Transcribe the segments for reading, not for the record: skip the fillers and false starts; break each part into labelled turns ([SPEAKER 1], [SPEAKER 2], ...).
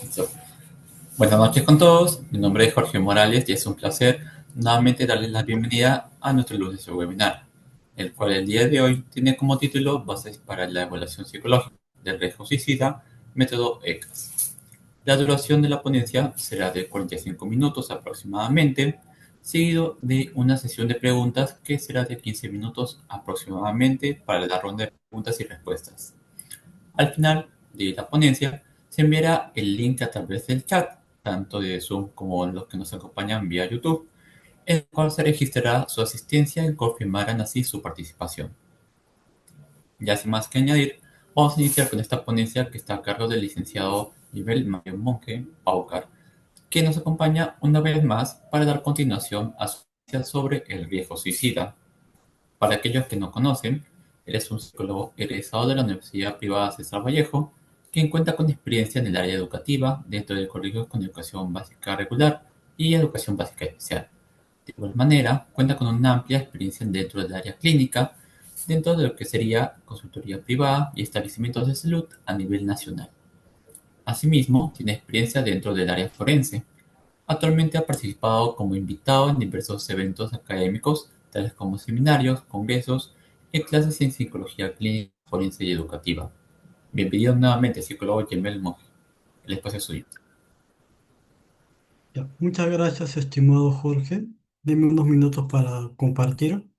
[SPEAKER 1] Listo. Buenas noches con todos, mi nombre es Jorge Morales y es un placer nuevamente darles la bienvenida a nuestro lunes de webinar, el cual el día de hoy tiene como título Bases para la evaluación psicológica del riesgo suicida, método ECAS. La duración de la ponencia será de 45 minutos aproximadamente, seguido de una sesión de preguntas que será de 15 minutos aproximadamente para la ronda de preguntas y respuestas. Al final de la ponencia se enviará el link a través del chat, tanto de Zoom como los que nos acompañan vía YouTube, en el cual se registrará su asistencia y confirmarán así su participación. Ya sin más que añadir, vamos a iniciar con esta ponencia que está a cargo del licenciado Nivel Mario Monge Paucar, que nos acompaña una vez más para dar continuación a su ponencia sobre el riesgo suicida. Para aquellos que no conocen, él es un psicólogo egresado de la Universidad Privada César Vallejo, quien cuenta con experiencia en el área educativa dentro de colegios con educación básica regular y educación básica especial. De igual manera, cuenta con una amplia experiencia dentro del área clínica, dentro de lo que sería consultoría privada y establecimientos de salud a nivel nacional. Asimismo, tiene experiencia dentro del área forense. Actualmente ha participado como invitado en diversos eventos académicos, tales como seminarios, congresos y clases en psicología clínica, forense y educativa. Bienvenido nuevamente, psicólogo Yemel Monge. El espacio es suyo.
[SPEAKER 2] Ya, muchas gracias, estimado Jorge. Deme unos minutos para compartir.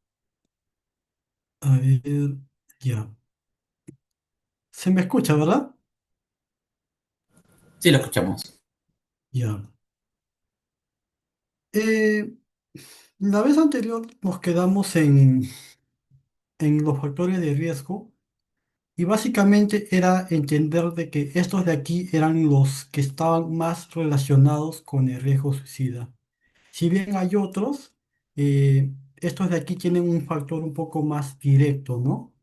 [SPEAKER 2] A ver, ya. ¿Se me escucha, verdad?
[SPEAKER 1] Sí, lo escuchamos.
[SPEAKER 2] Ya. Eh, la vez anterior nos quedamos en los factores de riesgo y básicamente era entender de que estos de aquí eran los que estaban más relacionados con el riesgo suicida. Si bien hay otros, estos de aquí tienen un factor un poco más directo, ¿no?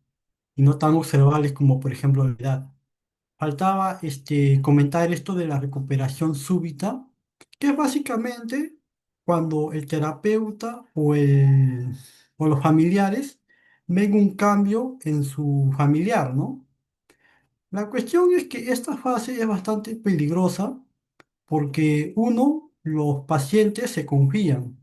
[SPEAKER 2] Y no tan observables como por ejemplo la edad. Faltaba comentar esto de la recuperación súbita, que es básicamente cuando el terapeuta o los familiares ven un cambio en su familiar, ¿no? La cuestión es que esta fase es bastante peligrosa porque uno, los pacientes se confían.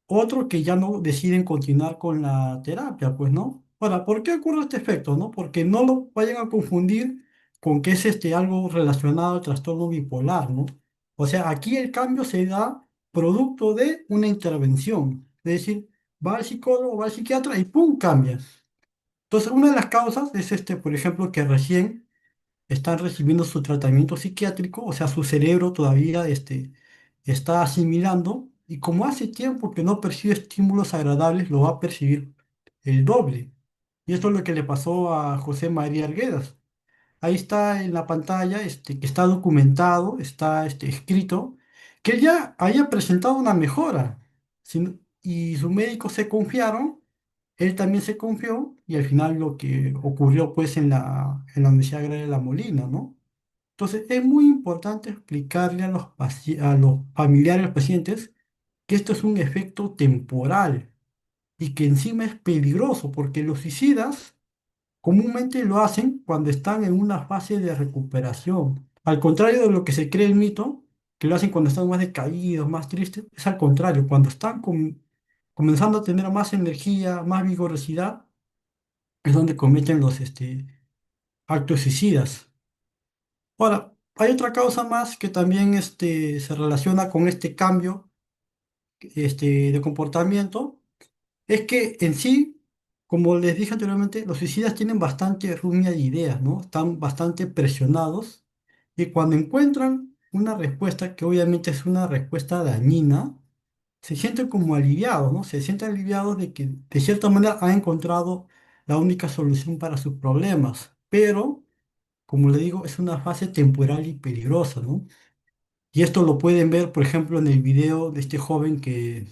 [SPEAKER 2] Otro que ya no deciden continuar con la terapia, pues, ¿no? Ahora, ¿por qué ocurre este efecto, no? Porque no lo vayan a confundir con que es algo relacionado al trastorno bipolar, ¿no? O sea, aquí el cambio se da producto de una intervención. Es decir, va al psicólogo, va al psiquiatra y ¡pum! Cambia. Entonces, una de las causas es por ejemplo, que recién están recibiendo su tratamiento psiquiátrico, o sea, su cerebro todavía está asimilando y como hace tiempo que no percibe estímulos agradables, lo va a percibir el doble. Y esto es lo que le pasó a José María Arguedas. Ahí está en la pantalla, que está documentado, está escrito, que él ya haya presentado una mejora. Y sus médicos se confiaron, él también se confió, y al final lo que ocurrió pues en la Universidad Agraria de La Molina, ¿no? Entonces es muy importante explicarle a los familiares, a los pacientes, que esto es un efecto temporal y que encima es peligroso, porque los suicidas comúnmente lo hacen cuando están en una fase de recuperación. Al contrario de lo que se cree el mito, que lo hacen cuando están más decaídos, más tristes, es al contrario, cuando están comenzando a tener más energía, más vigorosidad, es donde cometen los actos suicidas. Ahora, hay otra causa más que también se relaciona con este cambio de comportamiento. Es que en sí, como les dije anteriormente, los suicidas tienen bastante rumia de ideas, ¿no? Están bastante presionados y cuando encuentran una respuesta que obviamente es una respuesta dañina, se sienten como aliviados, ¿no? Se sienten aliviados de que de cierta manera han encontrado la única solución para sus problemas, pero, como le digo, es una fase temporal y peligrosa, ¿no? Y esto lo pueden ver, por ejemplo, en el video de este joven que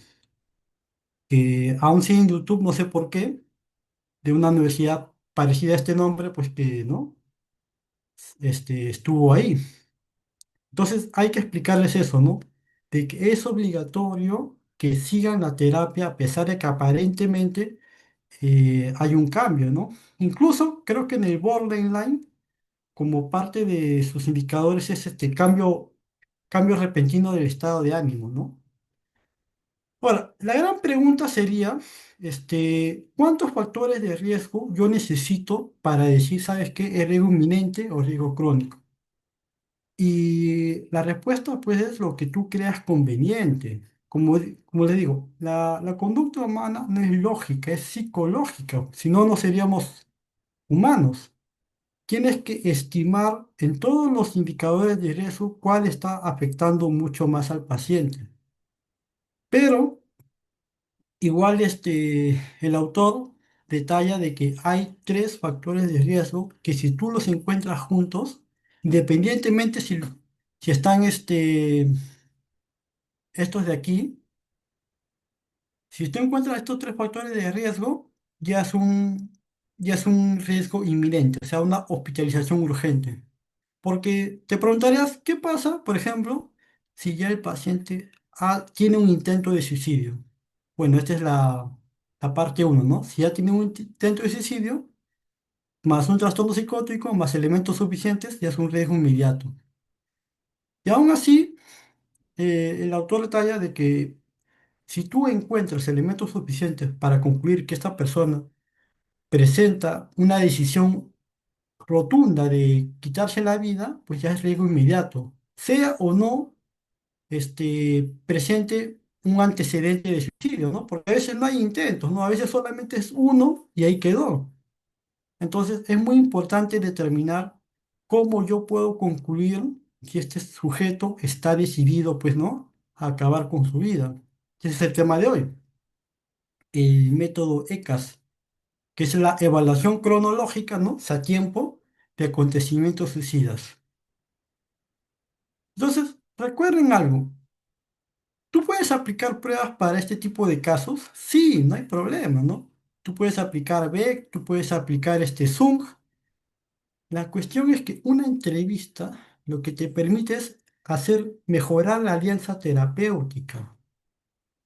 [SPEAKER 2] aún sigue en YouTube, no sé por qué de una universidad parecida a este nombre, pues que no estuvo ahí. Entonces hay que explicarles eso, ¿no? De que es obligatorio que sigan la terapia a pesar de que aparentemente hay un cambio, ¿no? Incluso creo que en el borderline como parte de sus indicadores es este cambio repentino del estado de ánimo, ¿no? Ahora, la gran pregunta sería, ¿cuántos factores de riesgo yo necesito para decir, ¿sabes qué? ¿Es riesgo inminente o riesgo crónico? Y la respuesta, pues, es lo que tú creas conveniente. Como le digo, la conducta humana no es lógica, es psicológica. Si no, no seríamos humanos. Tienes que estimar en todos los indicadores de riesgo cuál está afectando mucho más al paciente. Pero igual el autor detalla de que hay tres factores de riesgo que si tú los encuentras juntos, independientemente si están estos de aquí, si tú encuentras estos tres factores de riesgo, ya es ya es un riesgo inminente, o sea, una hospitalización urgente. Porque te preguntarías, ¿qué pasa, por ejemplo, si ya el paciente tiene un intento de suicidio? Bueno, esta es la parte uno, ¿no? Si ya tiene un intento de suicidio, más un trastorno psicótico, más elementos suficientes, ya es un riesgo inmediato. Y aún así, el autor detalla de que si tú encuentras elementos suficientes para concluir que esta persona presenta una decisión rotunda de quitarse la vida, pues ya es riesgo inmediato, sea o no presente un antecedente de suicidio, ¿no? Porque a veces no hay intentos, ¿no? A veces solamente es uno y ahí quedó. Entonces es muy importante determinar cómo yo puedo concluir si este sujeto está decidido, pues, ¿no? A acabar con su vida. Ese es el tema de hoy, el método ECAS, que es la evaluación cronológica, ¿no? O sea, tiempo de acontecimientos suicidas. Entonces, recuerden algo. ¿Tú puedes aplicar pruebas para este tipo de casos? Sí, no hay problema, ¿no? Tú puedes aplicar Beck, tú puedes aplicar Zoom. La cuestión es que una entrevista lo que te permite es mejorar la alianza terapéutica.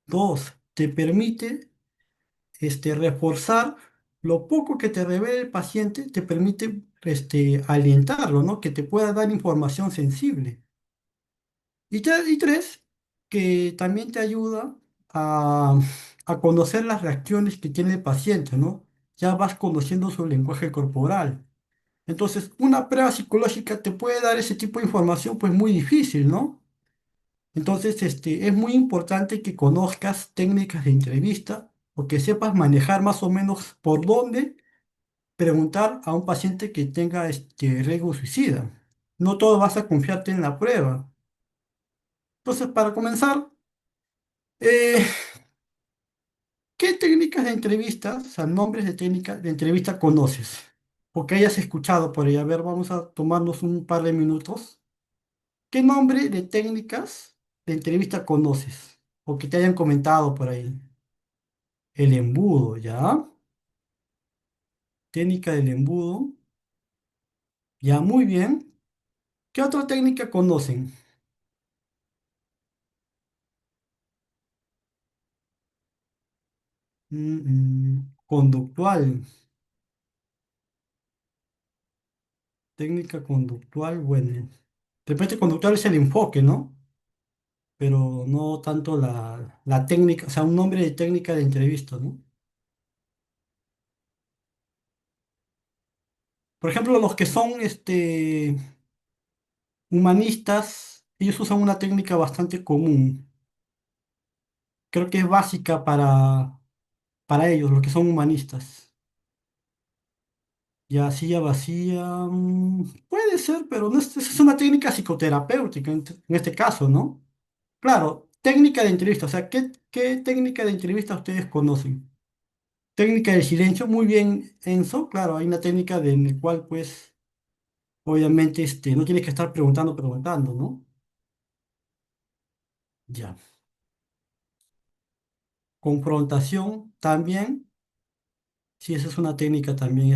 [SPEAKER 2] Dos, te permite reforzar lo poco que te revela el paciente, te permite alientarlo, ¿no? Que te pueda dar información sensible. Y tres, que también te ayuda a, a conocer las reacciones que tiene el paciente, ¿no? Ya vas conociendo su lenguaje corporal. Entonces, una prueba psicológica te puede dar ese tipo de información, pues muy difícil, ¿no? Entonces, es muy importante que conozcas técnicas de entrevista o que sepas manejar más o menos por dónde preguntar a un paciente que tenga este riesgo suicida. No todo vas a confiarte en la prueba. Entonces, para comenzar, eh, ¿qué técnicas de entrevistas, o sea, nombres de técnicas de entrevista conoces? O que hayas escuchado por ahí. A ver, vamos a tomarnos un par de minutos. ¿Qué nombre de técnicas de entrevista conoces? O que te hayan comentado por ahí. El embudo, ¿ya? Técnica del embudo. Ya, muy bien. ¿Qué otra técnica conocen? Conductual. Técnica conductual, bueno. De repente conductual es el enfoque, ¿no? Pero no tanto la técnica, o sea, un nombre de técnica de entrevista, ¿no? Por ejemplo, los que son humanistas, ellos usan una técnica bastante común. Creo que es básica para ellos, los que son humanistas. Ya silla vacía, puede ser, pero no es una técnica psicoterapéutica en este caso, ¿no? Claro, técnica de entrevista, o sea, ¿qué técnica de entrevista ustedes conocen? Técnica del silencio, muy bien, Enzo. Claro, hay una técnica en la cual, pues, obviamente, no tienes que estar preguntando, ¿no? Ya. Confrontación también, sí, esa es una técnica también,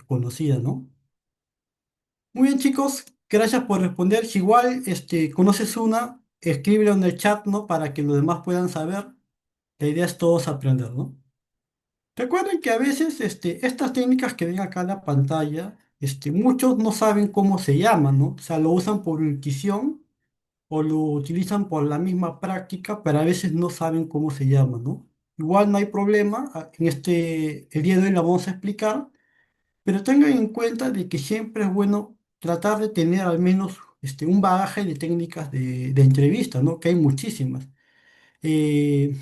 [SPEAKER 2] conocida, ¿no? Muy bien, chicos, gracias por responder. Si igual, conoces una, escríbelo en el chat, ¿no? Para que los demás puedan saber. La idea es todos aprender, ¿no? Recuerden que a veces, estas técnicas que ven acá en la pantalla, muchos no saben cómo se llama, ¿no? O sea, lo usan por intuición o lo utilizan por la misma práctica, pero a veces no saben cómo se llama, ¿no? Igual no hay problema, el día de hoy la vamos a explicar, pero tengan en cuenta de que siempre es bueno tratar de tener al menos un bagaje de técnicas de entrevista, ¿no? Que hay muchísimas. Eh,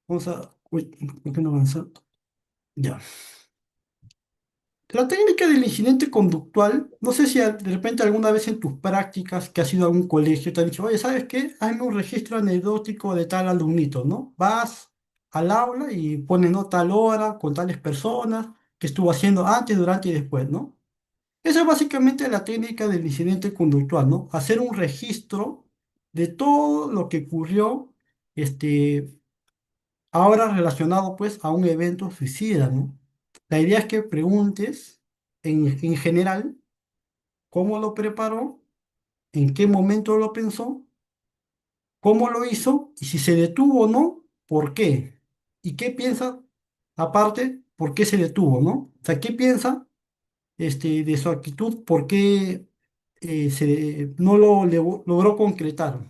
[SPEAKER 2] uy, ¿por qué no avanza? Ya. La técnica del incidente conductual, no sé si de repente alguna vez en tus prácticas que has ido a algún colegio te han dicho, oye, ¿sabes qué? Hazme un registro anecdótico de tal alumnito, ¿no? Vas al aula y pones, ¿no? Tal hora, con tales personas, qué estuvo haciendo antes, durante y después, ¿no? Esa es básicamente la técnica del incidente conductual, ¿no? Hacer un registro de todo lo que ocurrió, este, ahora relacionado pues a un evento suicida, ¿no? La idea es que preguntes en general cómo lo preparó, en qué momento lo pensó, cómo lo hizo y si se detuvo o no, por qué. Y qué piensa, aparte, por qué se detuvo, ¿no? O sea, qué piensa de su actitud, por qué no logró concretar.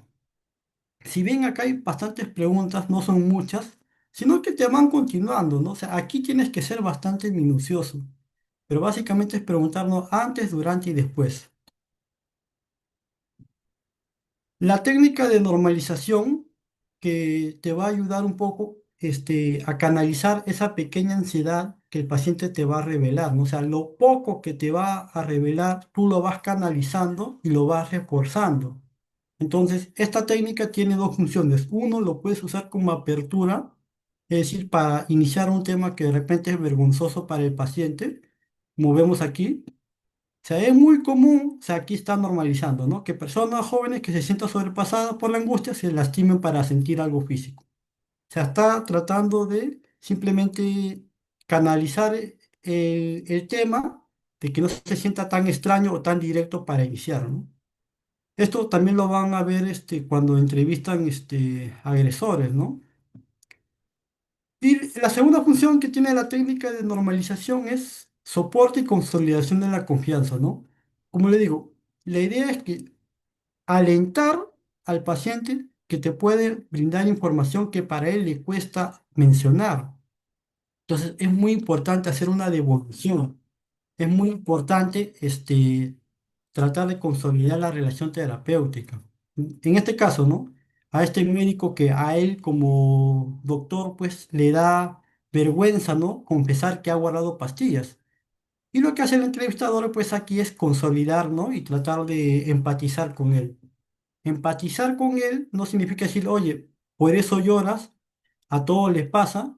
[SPEAKER 2] Si bien acá hay bastantes preguntas, no son muchas, sino que te van continuando, ¿no? O sea, aquí tienes que ser bastante minucioso, pero básicamente es preguntarnos antes, durante y después. La técnica de normalización que te va a ayudar un poco a canalizar esa pequeña ansiedad que el paciente te va a revelar, ¿no? O sea, lo poco que te va a revelar, tú lo vas canalizando y lo vas reforzando. Entonces, esta técnica tiene dos funciones. Uno, lo puedes usar como apertura, es decir, para iniciar un tema que de repente es vergonzoso para el paciente, como vemos aquí. O sea, es muy común, o sea, aquí está normalizando, ¿no? Que personas jóvenes que se sientan sobrepasadas por la angustia se lastimen para sentir algo físico. O sea, está tratando de simplemente canalizar el tema de que no se sienta tan extraño o tan directo para iniciar, ¿no? Esto también lo van a ver cuando entrevistan agresores, ¿no? Y la segunda función que tiene la técnica de normalización es soporte y consolidación de la confianza, ¿no? Como le digo, la idea es que alentar al paciente que te puede brindar información que para él le cuesta mencionar. Entonces, es muy importante hacer una devolución. Es muy importante tratar de consolidar la relación terapéutica. En este caso, ¿no? A este médico que a él como doctor, pues le da vergüenza, ¿no? Confesar que ha guardado pastillas. Y lo que hace el entrevistador, pues aquí es consolidar, ¿no? Y tratar de empatizar con él. Empatizar con él no significa decir, oye, por eso lloras, a todos les pasa,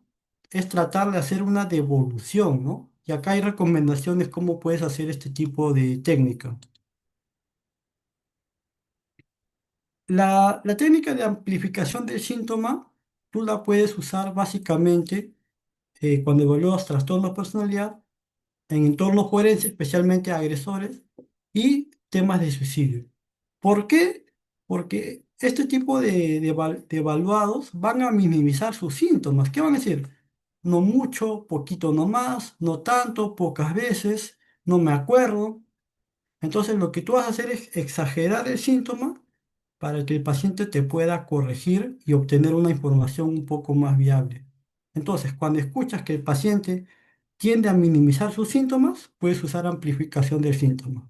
[SPEAKER 2] es tratar de hacer una devolución, ¿no? Y acá hay recomendaciones cómo puedes hacer este tipo de técnica. La técnica de amplificación del síntoma, tú la puedes usar básicamente cuando evalúas trastornos de personalidad en entornos forenses, especialmente agresores y temas de suicidio. ¿Por qué? Porque este tipo de evaluados van a minimizar sus síntomas. ¿Qué van a decir? No mucho, poquito no más, no tanto, pocas veces, no me acuerdo. Entonces lo que tú vas a hacer es exagerar el síntoma para que el paciente te pueda corregir y obtener una información un poco más viable. Entonces, cuando escuchas que el paciente tiende a minimizar sus síntomas, puedes usar amplificación del síntoma.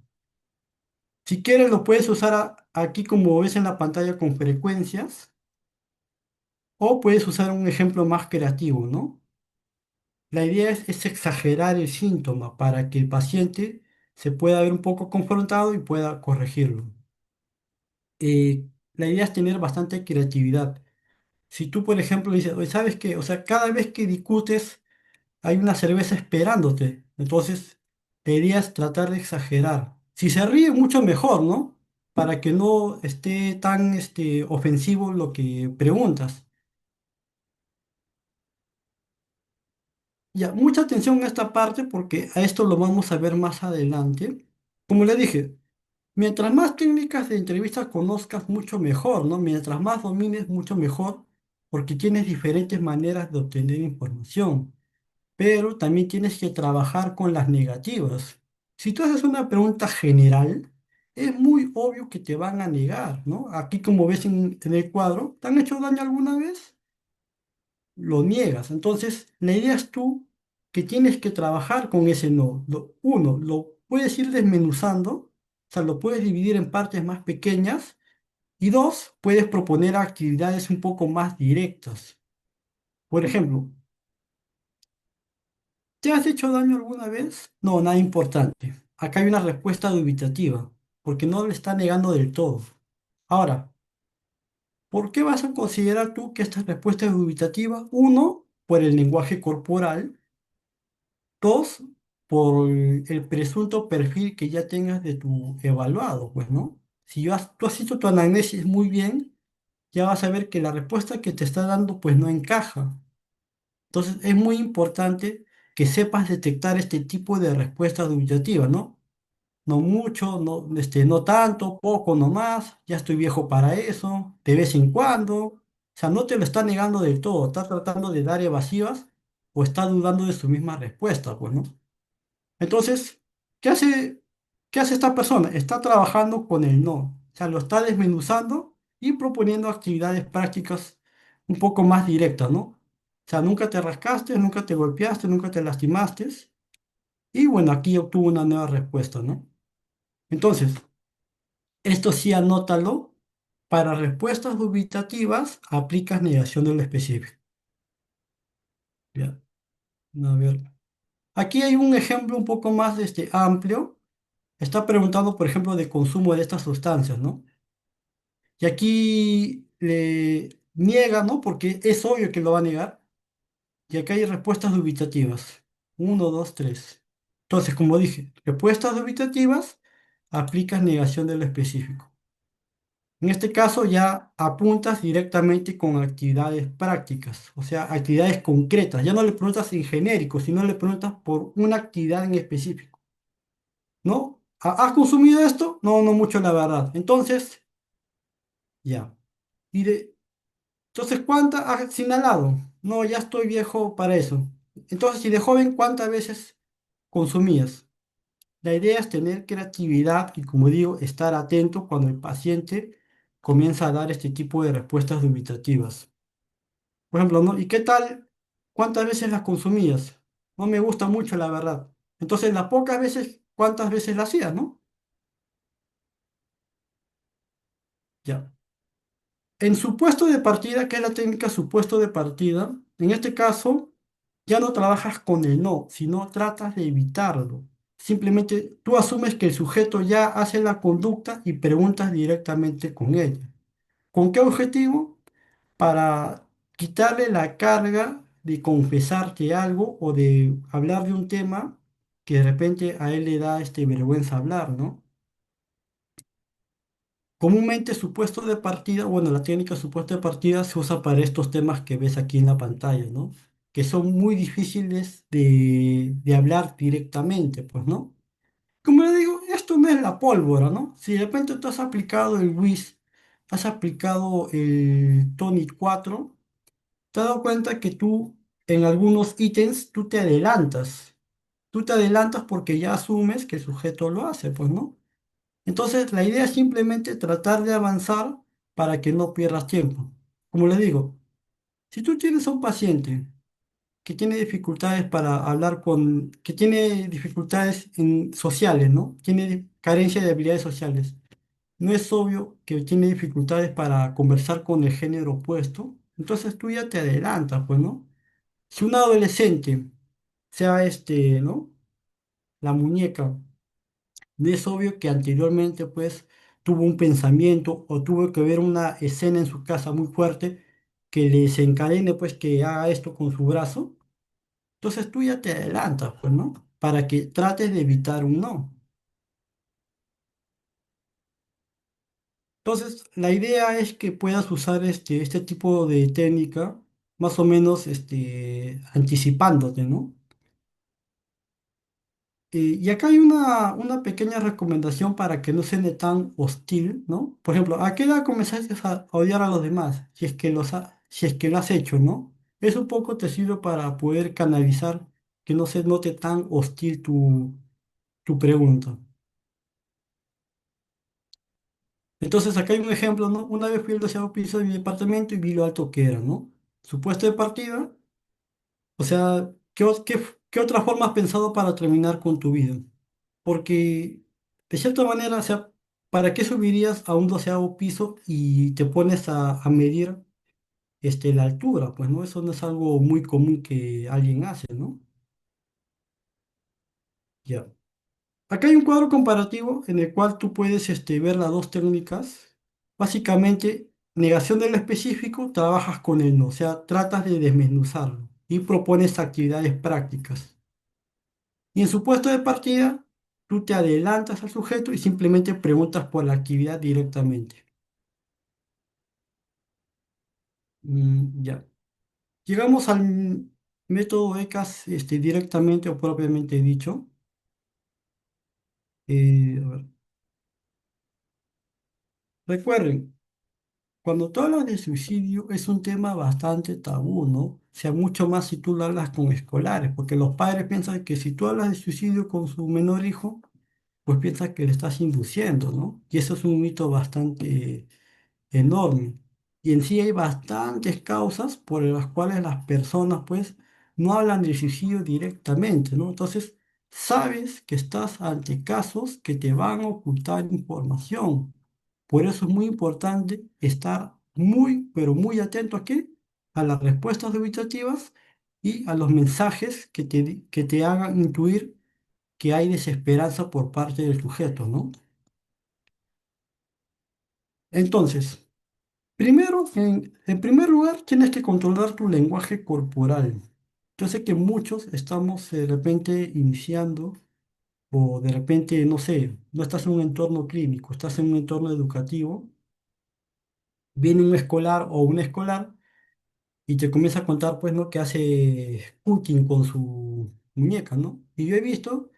[SPEAKER 2] Si quieres, lo puedes usar aquí como ves en la pantalla con frecuencias o puedes usar un ejemplo más creativo, ¿no? La idea es exagerar el síntoma para que el paciente se pueda ver un poco confrontado y pueda corregirlo. La idea es tener bastante creatividad. Si tú, por ejemplo, dices, oye, ¿sabes qué? O sea, cada vez que discutes hay una cerveza esperándote. Entonces, la idea es tratar de exagerar. Si se ríe, mucho mejor, ¿no? Para que no esté tan ofensivo lo que preguntas. Ya, mucha atención a esta parte porque a esto lo vamos a ver más adelante. Como le dije, mientras más técnicas de entrevista conozcas, mucho mejor, ¿no? Mientras más domines, mucho mejor, porque tienes diferentes maneras de obtener información. pero también tienes que trabajar con las negativas. Si tú haces una pregunta general, es muy obvio que te van a negar, ¿no? Aquí como ves en el cuadro, ¿te han hecho daño alguna vez? Lo niegas. Entonces, la idea es tú que tienes que trabajar con ese no. Uno, lo puedes ir desmenuzando, o sea, lo puedes dividir en partes más pequeñas. Y dos, puedes proponer actividades un poco más directas. Por ejemplo, ¿te has hecho daño alguna vez? No, nada importante. Acá hay una respuesta dubitativa, porque no le está negando del todo. Ahora, ¿por qué vas a considerar tú que esta respuesta es dubitativa? Uno, por el lenguaje corporal. Dos, por el presunto perfil que ya tengas de tu evaluado, pues, ¿no? Si tú has hecho tu anamnesis muy bien, ya vas a ver que la respuesta que te está dando, pues, no encaja. Entonces, es muy importante que sepas detectar este tipo de respuestas dubitativas, ¿no? No mucho, no, no tanto, poco, no más, ya estoy viejo para eso, de vez en cuando. O sea, no te lo está negando del todo, está tratando de dar evasivas o está dudando de su misma respuesta, pues, ¿no? Entonces, ¿qué hace, qué hace esta persona? Está trabajando con el no, o sea, lo está desmenuzando y proponiendo actividades prácticas un poco más directas, ¿no? O sea, nunca te rascaste, nunca te golpeaste, nunca te lastimaste. Y bueno, aquí obtuvo una nueva respuesta, ¿no? Entonces, esto sí anótalo. Para respuestas dubitativas, aplicas negación del específico. Ya, a ver. Aquí hay un ejemplo un poco más amplio. Está preguntando, por ejemplo, de consumo de estas sustancias, ¿no? Y aquí le niega, ¿no? Porque es obvio que lo va a negar. Y acá hay respuestas dubitativas. Uno, dos, tres. Entonces, como dije, respuestas dubitativas, aplicas negación de lo específico. En este caso ya apuntas directamente con actividades prácticas, o sea, actividades concretas. Ya no le preguntas en genérico, sino le preguntas por una actividad en específico, ¿no? ¿Has consumido esto? No, no mucho, la verdad. Entonces, ya. Y entonces, ¿cuántas has inhalado? No, ya estoy viejo para eso. Entonces, si de joven, ¿cuántas veces consumías? La idea es tener creatividad y, como digo, estar atento cuando el paciente comienza a dar este tipo de respuestas dubitativas. Por ejemplo, ¿no? ¿Y qué tal? ¿Cuántas veces las consumías? No me gusta mucho, la verdad. Entonces, las pocas veces, ¿cuántas veces las hacías, no? Ya. En su puesto de partida, que es la técnica supuesto de partida, en este caso ya no trabajas con el no, sino tratas de evitarlo. Simplemente tú asumes que el sujeto ya hace la conducta y preguntas directamente con ella. ¿Con qué objetivo? Para quitarle la carga de confesarte algo o de hablar de un tema que de repente a él le da vergüenza hablar, ¿no? Comúnmente su puesto de partida, bueno, la técnica supuesto de partida se usa para estos temas que ves aquí en la pantalla, ¿no? Que son muy difíciles de hablar directamente, pues, ¿no? Como le digo, esto no es la pólvora, ¿no? Si de repente tú has aplicado el WIS, has aplicado el TONIC 4, te has dado cuenta que tú en algunos ítems tú te adelantas. Tú te adelantas porque ya asumes que el sujeto lo hace, pues, ¿no? Entonces, la idea es simplemente tratar de avanzar para que no pierdas tiempo. Como les digo, si tú tienes a un paciente que tiene dificultades para hablar que tiene dificultades sociales, ¿no? Tiene carencia de habilidades sociales. No es obvio que tiene dificultades para conversar con el género opuesto. Entonces tú ya te adelantas, pues, ¿no? Si un adolescente, sea ¿no? La muñeca, no es obvio que anteriormente pues tuvo un pensamiento o tuvo que ver una escena en su casa muy fuerte que le desencadene pues que haga esto con su brazo. Entonces tú ya te adelantas, pues, ¿no? Para que trates de evitar un no. Entonces la idea es que puedas usar este tipo de técnica más o menos anticipándote, ¿no? Y acá hay una pequeña recomendación para que no suene tan hostil, ¿no? Por ejemplo, ¿a qué edad comenzaste a odiar a los demás? Si es que lo has hecho, ¿no? Eso un poco te sirve para poder canalizar que no se note tan hostil tu pregunta. Entonces, acá hay un ejemplo, ¿no? Una vez fui al 12.º piso de mi departamento y vi lo alto que era, ¿no? Su puesto de partida, o sea, ¿qué otra forma has pensado para terminar con tu vida? Porque, de cierta manera, o sea, ¿para qué subirías a un 12.º piso y te pones a medir la altura? Pues, ¿no? Eso no es algo muy común que alguien hace, ¿no? Ya. Acá hay un cuadro comparativo en el cual tú puedes ver las dos técnicas. Básicamente, negación del específico, trabajas con el no, o sea, tratas de desmenuzarlo y propones actividades prácticas. Y en su puesto de partida, tú te adelantas al sujeto y simplemente preguntas por la actividad directamente. Ya. Llegamos al método ECAS directamente o propiamente dicho. A ver, recuerden. Cuando tú hablas de suicidio es un tema bastante tabú, ¿no? O sea, mucho más si tú lo hablas con escolares, porque los padres piensan que si tú hablas de suicidio con su menor hijo, pues piensan que le estás induciendo, ¿no? Y eso es un mito bastante enorme. Y en sí hay bastantes causas por las cuales las personas pues no hablan del suicidio directamente, ¿no? Entonces, sabes que estás ante casos que te van a ocultar información. Por eso es muy importante estar muy, pero muy atento a qué, a las respuestas dubitativas y a los mensajes que te hagan intuir que hay desesperanza por parte del sujeto, ¿no? Entonces, primero, en primer lugar, tienes que controlar tu lenguaje corporal. Yo sé que muchos estamos de repente iniciando o de repente, no sé, no estás en un entorno clínico, estás en un entorno educativo, viene un escolar o una escolar y te comienza a contar, pues, ¿no? Que hace cooking con su muñeca, ¿no? Y yo he visto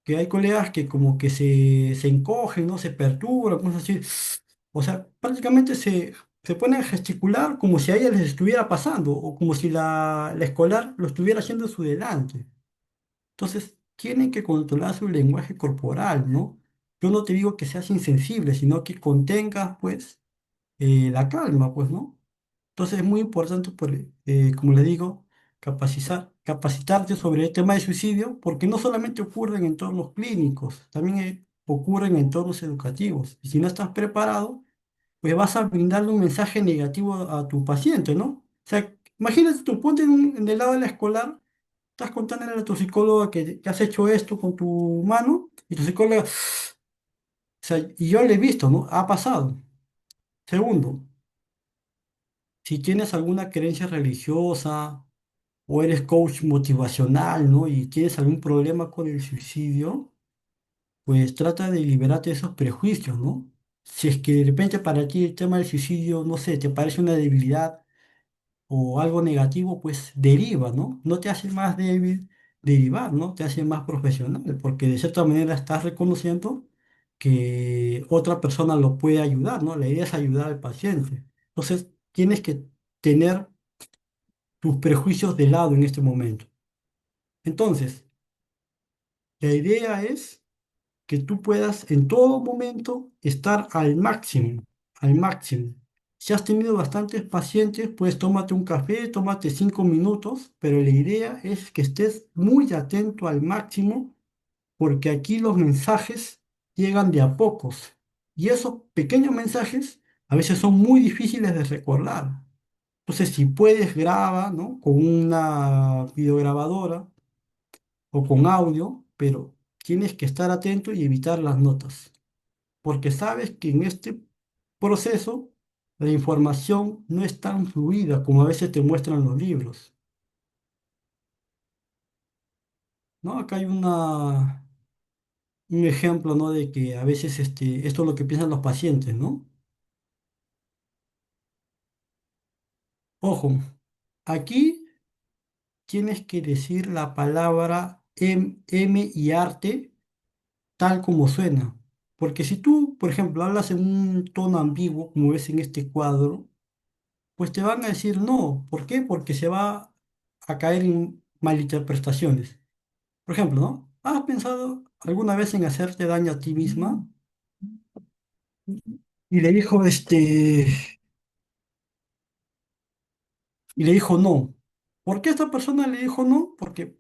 [SPEAKER 2] que hay colegas que como que se encogen, ¿no? Se perturban, cosas así. O sea, prácticamente se ponen a gesticular como si a ella les estuviera pasando o como si la escolar lo estuviera haciendo a su delante. Entonces, tienen que controlar su lenguaje corporal, ¿no? Yo no te digo que seas insensible, sino que contengas, pues, la calma, pues, ¿no? Entonces es muy importante, como le digo, capacitarte sobre el tema de suicidio, porque no solamente ocurre en entornos clínicos, también ocurre en entornos educativos. Y si no estás preparado, pues vas a brindarle un mensaje negativo a tu paciente, ¿no? O sea, imagínate tú, ponte en el lado de la escolar, estás contándole a tu psicóloga que has hecho esto con tu mano, y tu psicóloga, o sea, y yo le he visto, ¿no? Ha pasado. Segundo, si tienes alguna creencia religiosa, o eres coach motivacional, ¿no? Y tienes algún problema con el suicidio, pues trata de liberarte de esos prejuicios, ¿no? Si es que de repente para ti el tema del suicidio, no sé, te parece una debilidad o algo negativo, pues deriva, ¿no? No te hace más débil derivar, ¿no? Te hace más profesional, porque de cierta manera estás reconociendo que otra persona lo puede ayudar, ¿no? La idea es ayudar al paciente. Entonces, tienes que tener tus prejuicios de lado en este momento. Entonces, la idea es que tú puedas en todo momento estar al máximo, al máximo. Si has tenido bastantes pacientes, pues tómate un café, tómate 5 minutos, pero la idea es que estés muy atento al máximo, porque aquí los mensajes llegan de a pocos. Y esos pequeños mensajes a veces son muy difíciles de recordar. Entonces, si puedes, graba, ¿no? Con una videograbadora o con audio, pero tienes que estar atento y evitar las notas, porque sabes que en este proceso la información no es tan fluida como a veces te muestran los libros, ¿no? Acá hay un ejemplo, ¿no? De que a veces esto es lo que piensan los pacientes, ¿no? Ojo, aquí tienes que decir la palabra M y arte tal como suena. Porque si tú, por ejemplo, hablas en un tono ambiguo, como ves en este cuadro, pues te van a decir no. ¿Por qué? Porque se va a caer malinterpretaciones. Por ejemplo, ¿no? ¿Has pensado alguna vez en hacerte daño a ti misma? Y le dijo, y le dijo no. ¿Por qué esta persona le dijo no? Porque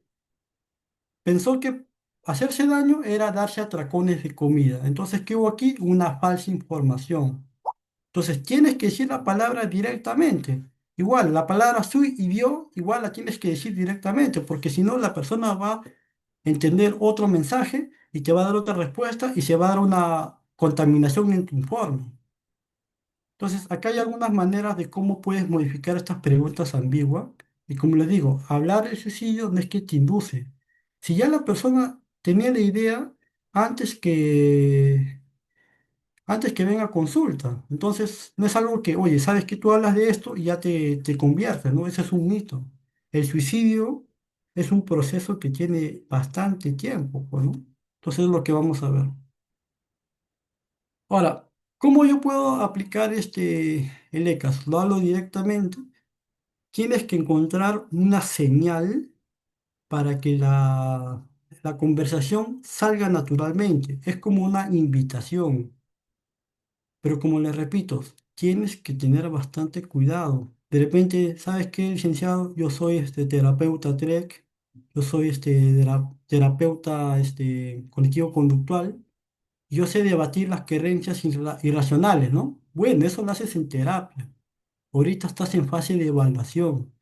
[SPEAKER 2] pensó que hacerse daño era darse atracones de comida. Entonces, ¿qué hubo aquí? Una falsa información. Entonces, tienes que decir la palabra directamente. Igual, la palabra soy y vio, igual la tienes que decir directamente, porque si no, la persona va a entender otro mensaje y te va a dar otra respuesta y se va a dar una contaminación en tu informe. Entonces, acá hay algunas maneras de cómo puedes modificar estas preguntas ambiguas. Y como les digo, hablar del suicidio no es que te induce. Si ya la persona tenía la idea antes que, antes que venga a consulta, entonces no es algo que, oye, sabes que tú hablas de esto y ya te conviertes, ¿no? Ese es un mito. El suicidio es un proceso que tiene bastante tiempo, pues, ¿no? Entonces es lo que vamos a ver. Ahora, ¿cómo yo puedo aplicar el ECAS? Lo hablo directamente. Tienes que encontrar una señal para que la conversación salga naturalmente. Es como una invitación, pero como les repito, tienes que tener bastante cuidado. De repente, ¿sabes qué, licenciado? Yo soy terapeuta TREC, yo soy terapeuta cognitivo-conductual. Yo sé debatir las creencias irracionales, ¿no? Bueno, eso lo haces en terapia. Ahorita estás en fase de evaluación.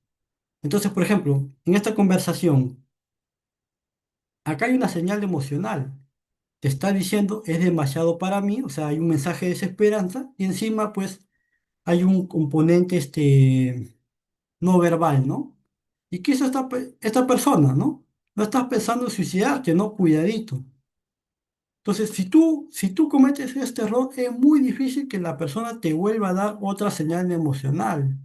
[SPEAKER 2] Entonces, por ejemplo, en esta conversación, acá hay una señal emocional. Te está diciendo, es demasiado para mí, o sea, hay un mensaje de desesperanza y encima, pues, hay un componente no verbal, ¿no? ¿Y qué hizo esta persona, ¿no? No estás pensando en suicidarte, ¿no? Cuidadito. Entonces, si tú cometes este error, es muy difícil que la persona te vuelva a dar otra señal emocional.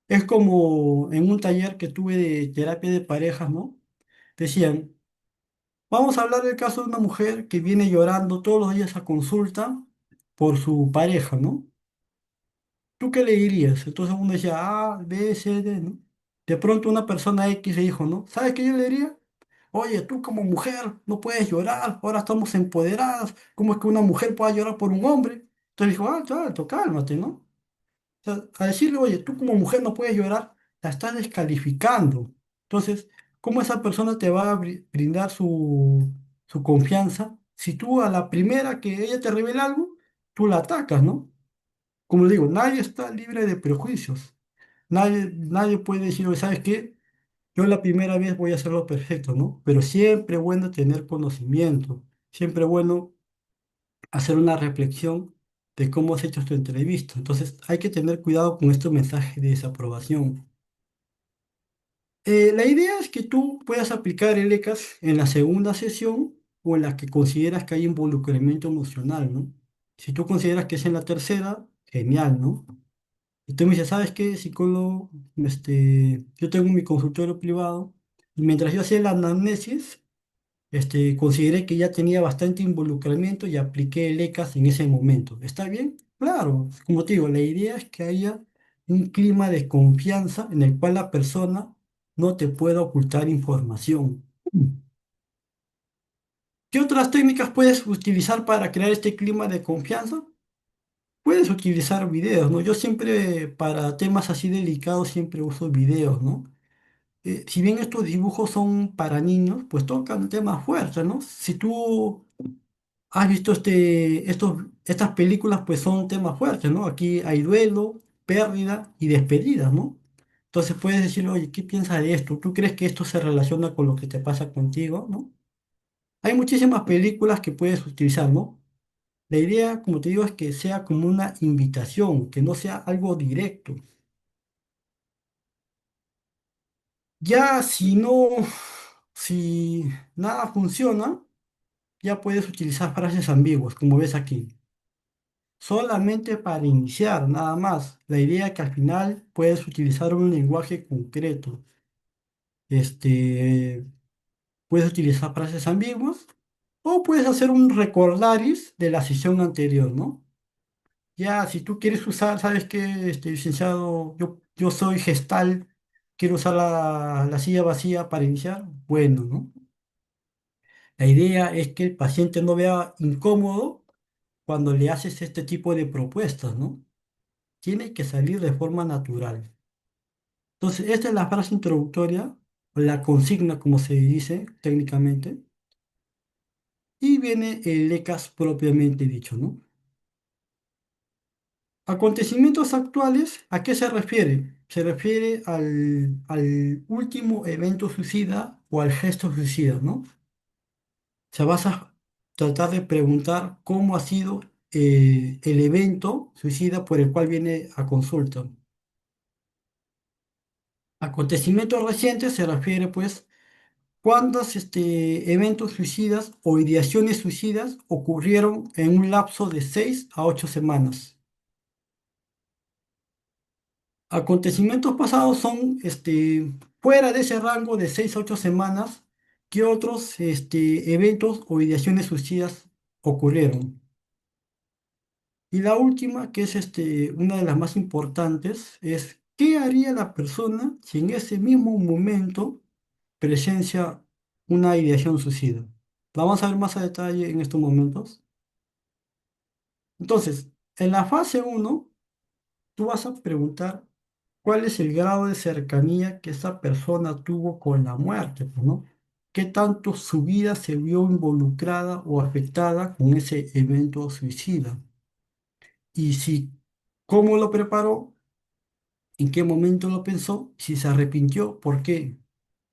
[SPEAKER 2] Es como en un taller que tuve de terapia de parejas, ¿no? Decían, vamos a hablar del caso de una mujer que viene llorando todos los días a consulta por su pareja, ¿no? ¿Tú qué le dirías? Entonces uno decía, A, B, C, D, ¿no? De pronto una persona X le dijo, ¿no? ¿Sabes qué yo le diría? Oye, tú como mujer no puedes llorar, ahora estamos empoderadas, ¿cómo es que una mujer pueda llorar por un hombre? Entonces dijo, ah, chato, cálmate, ¿no? O sea, a decirle, oye, tú como mujer no puedes llorar, la estás descalificando. Entonces, ¿cómo esa persona te va a brindar su confianza si tú a la primera que ella te revela algo, tú la atacas, ¿no? Como le digo, nadie está libre de prejuicios. Nadie puede decir, oye, ¿sabes qué? Yo la primera vez voy a hacerlo perfecto, ¿no? Pero siempre es bueno tener conocimiento, siempre es bueno hacer una reflexión de cómo has hecho tu entrevista. Entonces hay que tener cuidado con estos mensajes de desaprobación. La idea es que tú puedas aplicar el ECAS en la segunda sesión o en la que consideras que hay involucramiento emocional, ¿no? Si tú consideras que es en la tercera, genial, ¿no? Y tú me dices, ¿sabes qué, psicólogo? Yo tengo mi consultorio privado y mientras yo hacía la anamnesis, consideré que ya tenía bastante involucramiento y apliqué el ECAS en ese momento. ¿Está bien? Claro, como te digo, la idea es que haya un clima de confianza en el cual la persona no te pueda ocultar información. ¿Qué otras técnicas puedes utilizar para crear este clima de confianza? Puedes utilizar videos, ¿no? Yo siempre, para temas así delicados, siempre uso videos, ¿no? Si bien estos dibujos son para niños, pues tocan temas fuertes, ¿no? Si tú has visto estas películas, pues son temas fuertes, ¿no? Aquí hay duelo, pérdida y despedida, ¿no? Entonces puedes decir, oye, ¿qué piensas de esto? ¿Tú crees que esto se relaciona con lo que te pasa contigo, ¿no? Hay muchísimas películas que puedes utilizar, ¿no? La idea, como te digo, es que sea como una invitación, que no sea algo directo. Ya si nada funciona, ya puedes utilizar frases ambiguas, como ves aquí. Solamente para iniciar, nada más. La idea es que al final puedes utilizar un lenguaje concreto. Este, puedes utilizar frases ambiguas o puedes hacer un recordaris de la sesión anterior, ¿no? Ya, si tú quieres usar, ¿sabes qué, licenciado? Yo soy gestal. quiero usar la silla vacía para iniciar, bueno, ¿no? La idea es que el paciente no vea incómodo cuando le haces este tipo de propuestas, ¿no? Tiene que salir de forma natural. Entonces, esta es la frase introductoria, o la consigna, como se dice técnicamente, y viene el lecas propiamente dicho, ¿no? Acontecimientos actuales, ¿a qué se refiere? Se refiere al último evento suicida o al gesto suicida, ¿no? Se vas a tratar de preguntar cómo ha sido el evento suicida por el cual viene a consulta. Acontecimientos recientes se refiere, pues, cuántos eventos suicidas o ideaciones suicidas ocurrieron en un lapso de 6 a 8 semanas. Acontecimientos pasados son fuera de ese rango de 6 a 8 semanas, ¿qué otros eventos o ideaciones suicidas ocurrieron? Y la última, que es una de las más importantes, es ¿qué haría la persona si en ese mismo momento presencia una ideación suicida? La vamos a ver más a detalle en estos momentos. Entonces, en la fase uno tú vas a preguntar cuál es el grado de cercanía que esa persona tuvo con la muerte, pues, ¿no? ¿Qué tanto su vida se vio involucrada o afectada con ese evento suicida? Y si, ¿cómo lo preparó? ¿En qué momento lo pensó? Si se arrepintió, ¿por qué?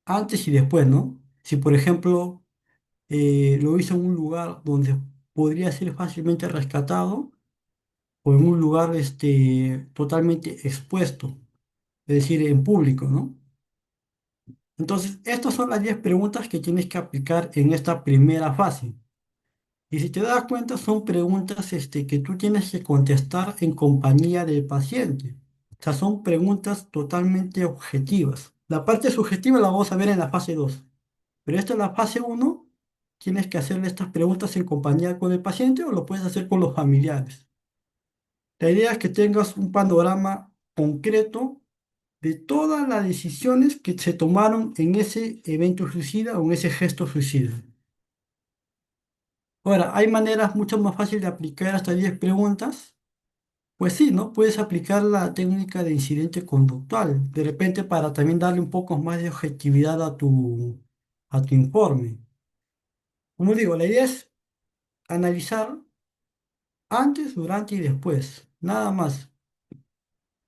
[SPEAKER 2] Antes y después, ¿no? Si, por ejemplo, lo hizo en un lugar donde podría ser fácilmente rescatado o en un lugar totalmente expuesto, es decir, en público, ¿no? Entonces, estas son las 10 preguntas que tienes que aplicar en esta primera fase. Y si te das cuenta, son preguntas que tú tienes que contestar en compañía del paciente. O sea, son preguntas totalmente objetivas. La parte subjetiva la vamos a ver en la fase 2. Pero esta es la fase uno. Tienes que hacerle estas preguntas en compañía con el paciente o lo puedes hacer con los familiares. La idea es que tengas un panorama concreto de todas las decisiones que se tomaron en ese evento suicida o en ese gesto suicida. Ahora, ¿hay maneras mucho más fáciles de aplicar estas 10 preguntas? Pues sí, ¿no? Puedes aplicar la técnica de incidente conductual, de repente para también darle un poco más de objetividad a tu informe. Como digo, la idea es analizar antes, durante y después, nada más.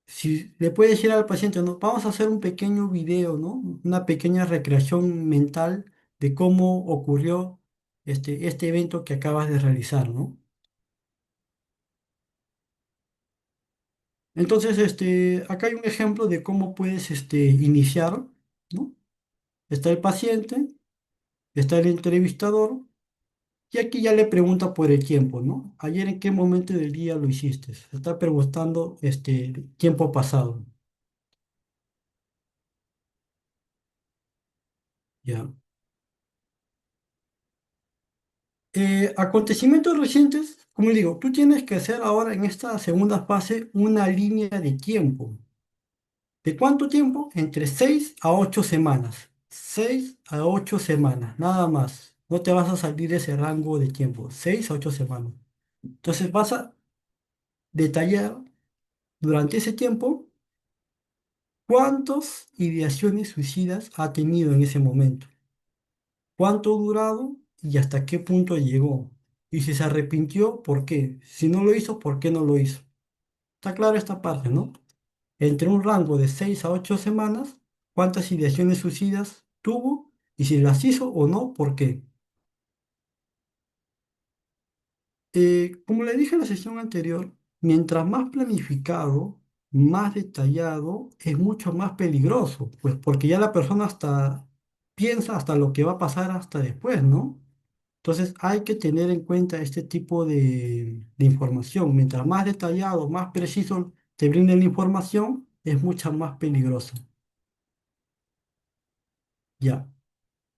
[SPEAKER 2] Si le puedes decir al paciente, ¿no? Vamos a hacer un pequeño video, ¿no? Una pequeña recreación mental de cómo ocurrió este evento que acabas de realizar, ¿no? Entonces, acá hay un ejemplo de cómo puedes iniciar, ¿no? Está el paciente, está el entrevistador, y aquí ya le pregunta por el tiempo, ¿no? Ayer en qué momento del día lo hiciste. Se está preguntando tiempo pasado, ¿ya? Acontecimientos recientes, como digo, tú tienes que hacer ahora en esta segunda fase una línea de tiempo. ¿De cuánto tiempo? Entre 6 a 8 semanas. 6 a 8 semanas, nada más. No te vas a salir de ese rango de tiempo. 6 a 8 semanas. Entonces vas a detallar durante ese tiempo cuántas ideaciones suicidas ha tenido en ese momento. Cuánto ha durado y hasta qué punto llegó. Y si se arrepintió, ¿por qué? Si no lo hizo, ¿por qué no lo hizo? Está claro esta parte, ¿no? Entre un rango de 6 a 8 semanas, cuántas ideaciones suicidas tuvo y si las hizo o no, ¿por qué? Como le dije en la sesión anterior, mientras más planificado, más detallado, es mucho más peligroso, pues porque ya la persona hasta piensa hasta lo que va a pasar hasta después, ¿no? Entonces hay que tener en cuenta este tipo de información. Mientras más detallado, más preciso te brinden la información, es mucho más peligroso. Ya.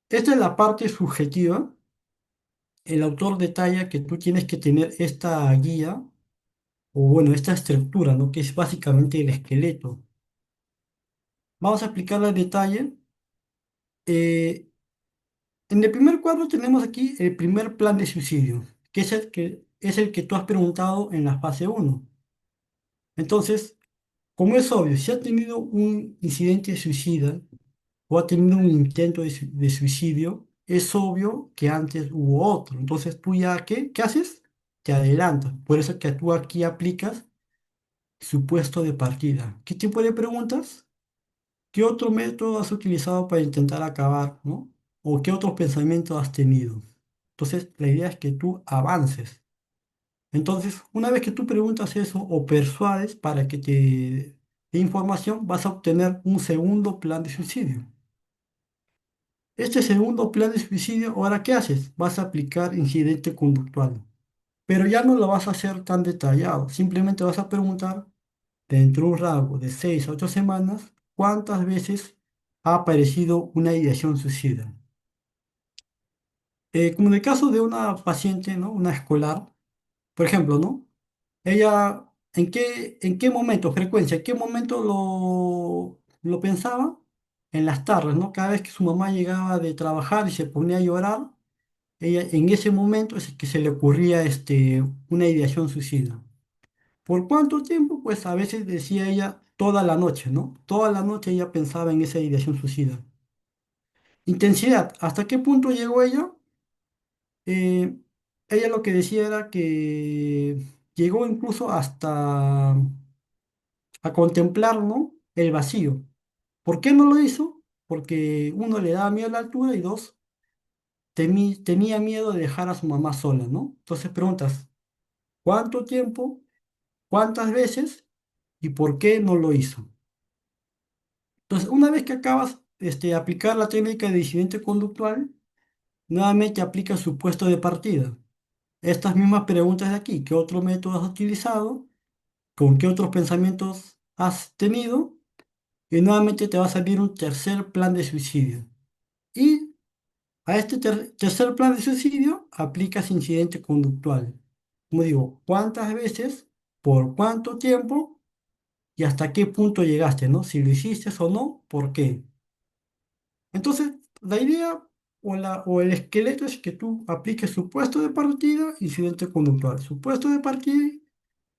[SPEAKER 2] Esta es la parte subjetiva. El autor detalla que tú tienes que tener esta guía, o bueno, esta estructura, ¿no? Que es básicamente el esqueleto. Vamos a explicarlo en detalle. Eh, en el primer cuadro tenemos aquí el primer plan de suicidio, que es el que tú has preguntado en la fase uno. Entonces, como es obvio, si ha tenido un incidente suicida o ha tenido un intento de suicidio, es obvio que antes hubo otro. Entonces, tú ya, ¿qué haces? Te adelantas. Por eso que tú aquí aplicas supuesto de partida. ¿Qué tipo de preguntas? ¿Qué otro método has utilizado para intentar acabar, ¿no? ¿O qué otros pensamientos has tenido? Entonces, la idea es que tú avances. Entonces, una vez que tú preguntas eso o persuades para que te dé información, vas a obtener un segundo plan de suicidio. Este segundo plan de suicidio, ¿ahora qué haces? Vas a aplicar incidente conductual, pero ya no lo vas a hacer tan detallado. Simplemente vas a preguntar dentro de un rango de 6 a 8 semanas, ¿cuántas veces ha aparecido una ideación suicida? Como en el caso de una paciente, ¿no? Una escolar, por ejemplo, ¿no? Ella, en qué momento, frecuencia, en qué momento lo pensaba? En las tardes, ¿no? Cada vez que su mamá llegaba de trabajar y se ponía a llorar, ella en ese momento es que se le ocurría una ideación suicida. ¿Por cuánto tiempo? Pues a veces decía ella toda la noche, ¿no? Toda la noche ella pensaba en esa ideación suicida. Intensidad, ¿hasta qué punto llegó ella? Eh, Ella lo que decía era que llegó incluso hasta a contemplar, ¿no? El vacío. ¿Por qué no lo hizo? Porque uno le daba miedo a la altura y dos, tenía miedo de dejar a su mamá sola, ¿no? Entonces preguntas, ¿cuánto tiempo? ¿Cuántas veces? ¿Y por qué no lo hizo? Entonces, una vez que acabas de aplicar la técnica de incidente conductual, nuevamente aplica su puesto de partida. Estas mismas preguntas de aquí, ¿qué otro método has utilizado? ¿Con qué otros pensamientos has tenido? Y nuevamente te va a salir un tercer plan de suicidio. Y a este tercer plan de suicidio aplicas incidente conductual. Como digo, ¿cuántas veces? ¿Por cuánto tiempo? ¿Y hasta qué punto llegaste, ¿no? Si lo hiciste o no, ¿por qué? Entonces, la idea o el esqueleto es que tú apliques supuesto de partida, incidente conductual. Supuesto de partida,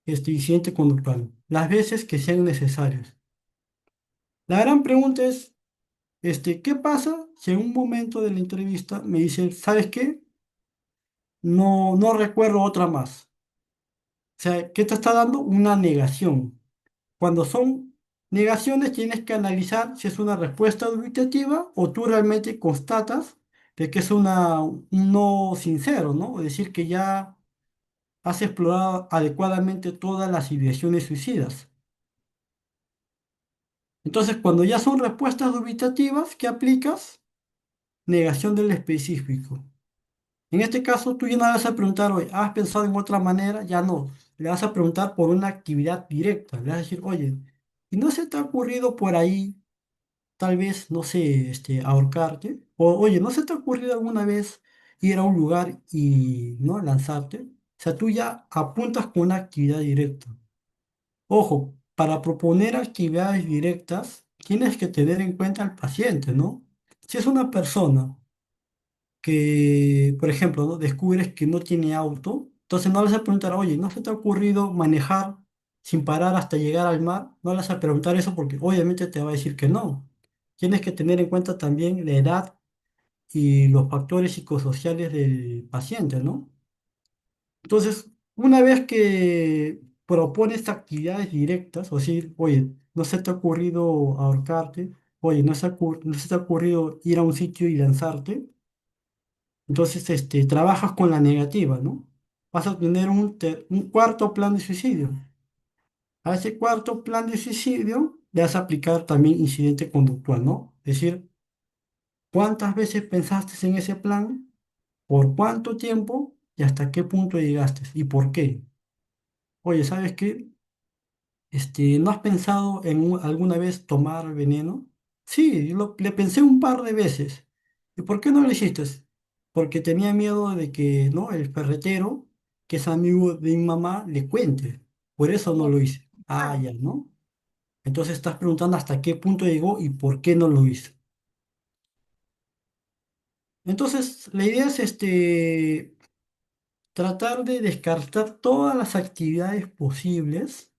[SPEAKER 2] incidente conductual. Las veces que sean necesarios. La gran pregunta es, ¿qué pasa si en un momento de la entrevista me dicen, ¿sabes qué? No recuerdo otra más. O sea, ¿qué te está dando? Una negación. Cuando son negaciones, tienes que analizar si es una respuesta dubitativa o tú realmente constatas de que es un no sincero, ¿no? Es decir, que ya has explorado adecuadamente todas las ideaciones suicidas. Entonces, cuando ya son respuestas dubitativas, ¿qué aplicas? Negación del específico. En este caso, tú ya no le vas a preguntar, oye, ¿has pensado en otra manera? Ya no. Le vas a preguntar por una actividad directa. Le vas a decir, oye, ¿y no se te ha ocurrido por ahí? Tal vez, no sé, ahorcarte. O, oye, ¿no se te ha ocurrido alguna vez ir a un lugar y, ¿no? Lanzarte? O sea, tú ya apuntas con una actividad directa. Ojo, para proponer actividades directas, tienes que tener en cuenta al paciente, ¿no? Si es una persona que, por ejemplo, ¿no? Descubres que no tiene auto, entonces no le vas a preguntar, oye, ¿no se te ha ocurrido manejar sin parar hasta llegar al mar? No le vas a preguntar eso porque obviamente te va a decir que no. Tienes que tener en cuenta también la edad y los factores psicosociales del paciente, ¿no? Entonces, una vez que propones actividades directas, o decir, oye, ¿no se te ha ocurrido ahorcarte? Oye, ¿no se te ha ocurrido ir a un sitio y lanzarte? Entonces, trabajas con la negativa, ¿no? Vas a tener un cuarto plan de suicidio. A ese cuarto plan de suicidio le vas a aplicar también incidente conductual, ¿no? Es decir, ¿cuántas veces pensaste en ese plan? ¿Por cuánto tiempo? ¿Y hasta qué punto llegaste? ¿Y por qué? Oye, ¿sabes qué? ¿No has pensado en alguna vez tomar veneno? Sí, le pensé un par de veces. ¿Y por qué no lo hiciste? Porque tenía miedo de que, ¿no? El ferretero, que es amigo de mi mamá, le cuente. Por eso no lo hice. Ah, ya, ¿no? Entonces estás preguntando hasta qué punto llegó y por qué no lo hizo. Entonces, la idea es tratar de descartar todas las actividades posibles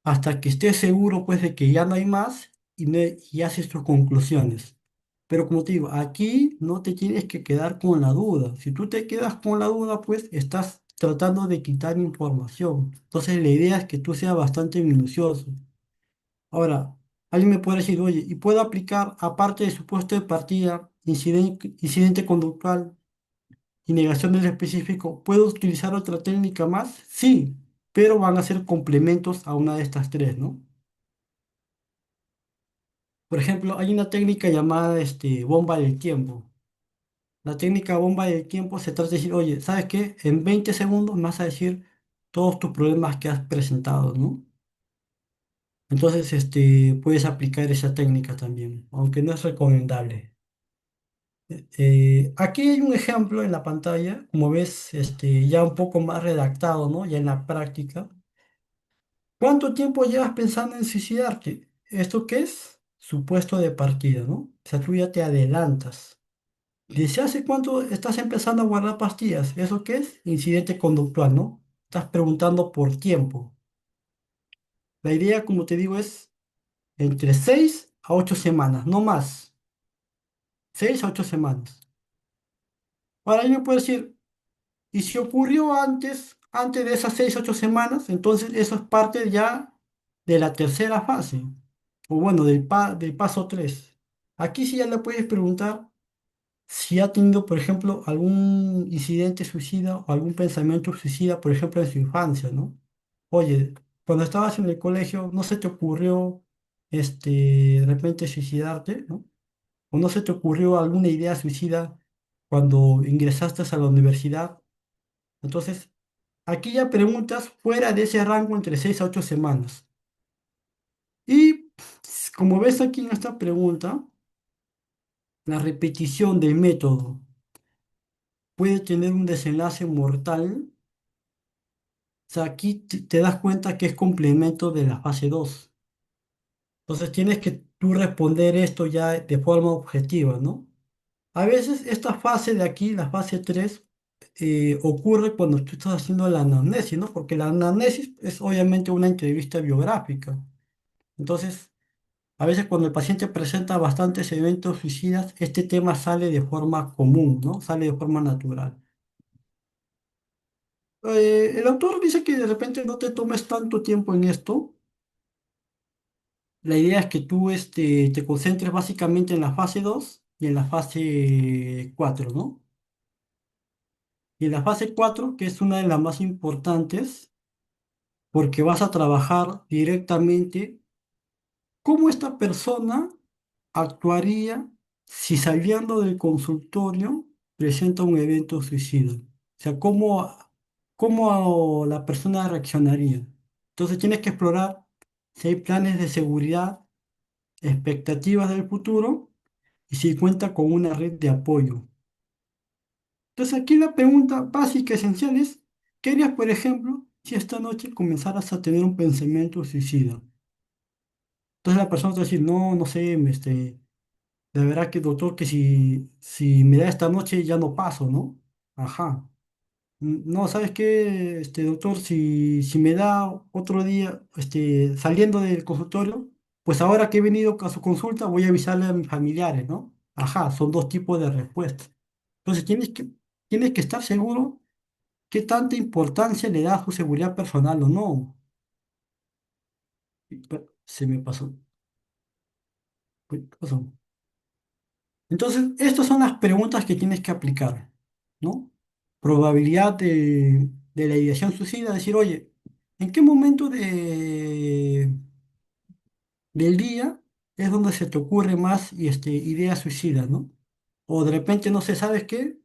[SPEAKER 2] hasta que estés seguro pues de que ya no hay más y haces tus conclusiones. Pero como te digo, aquí no te tienes que quedar con la duda. Si tú te quedas con la duda, pues estás tratando de quitar información. Entonces la idea es que tú seas bastante minucioso. Ahora, alguien me puede decir, oye, ¿y puedo aplicar, aparte de supuesto de partida, incidente conductual y negación del específico, ¿puedo utilizar otra técnica más? Sí, pero van a ser complementos a una de estas tres, ¿no? Por ejemplo, hay una técnica llamada bomba del tiempo. La técnica bomba del tiempo se trata de decir, oye, ¿sabes qué? En 20 segundos me vas a decir todos tus problemas que has presentado, ¿no? Entonces, puedes aplicar esa técnica también, aunque no es recomendable. Aquí hay un ejemplo en la pantalla, como ves, ya un poco más redactado, ¿no? Ya en la práctica. ¿Cuánto tiempo llevas pensando en suicidarte? ¿Esto qué es? Supuesto de partida, ¿no? O sea, tú ya te adelantas. ¿Desde hace cuánto estás empezando a guardar pastillas? ¿Eso qué es? Incidente conductual, ¿no? Estás preguntando por tiempo. La idea, como te digo, es entre 6 a 8 semanas, no más. 6 a 8 semanas. Ahora, yo me puedo decir, y si ocurrió antes de esas 6 8 semanas, entonces eso es parte ya de la tercera fase, o bueno, del paso 3. Aquí sí ya le puedes preguntar si ha tenido, por ejemplo, algún incidente suicida o algún pensamiento suicida, por ejemplo, en su infancia, ¿no? Oye, cuando estabas en el colegio, ¿no se te ocurrió, de repente suicidarte, ¿no? ¿O no se te ocurrió alguna idea suicida cuando ingresaste a la universidad? Entonces, aquí ya preguntas fuera de ese rango entre 6 a 8 semanas. Y como ves aquí en esta pregunta, la repetición del método puede tener un desenlace mortal. O sea, aquí te das cuenta que es complemento de la fase 2. Entonces tienes que tú responder esto ya de forma objetiva, ¿no? A veces esta fase de aquí, la fase 3 ocurre cuando tú estás haciendo la anamnesis, ¿no? Porque la anamnesis es obviamente una entrevista biográfica. Entonces, a veces cuando el paciente presenta bastantes eventos suicidas, este tema sale de forma común, ¿no? Sale de forma natural. El autor dice que de repente no te tomes tanto tiempo en esto. La idea es que tú te concentres básicamente en la fase 2 y en la fase 4, ¿no? Y en la fase 4, que es una de las más importantes, porque vas a trabajar directamente cómo esta persona actuaría si saliendo del consultorio presenta un evento suicida. O sea, cómo la persona reaccionaría. Entonces tienes que explorar si hay planes de seguridad, expectativas del futuro y si cuenta con una red de apoyo. Entonces aquí la pregunta básica, esencial es, ¿qué harías, por ejemplo, si esta noche comenzaras a tener un pensamiento suicida? Entonces la persona te va a decir, no, no sé, de verdad que doctor, que si me da esta noche ya no paso, ¿no? Ajá. No, ¿sabes qué, doctor? Si me da otro día, saliendo del consultorio, pues ahora que he venido a su consulta voy a avisarle a mis familiares, ¿no? Ajá, son dos tipos de respuestas. Entonces tienes que estar seguro qué tanta importancia le da a su seguridad personal o no. Se me pasó. ¿Qué pasó? Entonces, estas son las preguntas que tienes que aplicar, ¿no? Probabilidad de la ideación suicida, decir, oye, ¿en qué momento del día es donde se te ocurre más ideas suicidas, ¿no? O de repente, no sé, ¿sabes qué?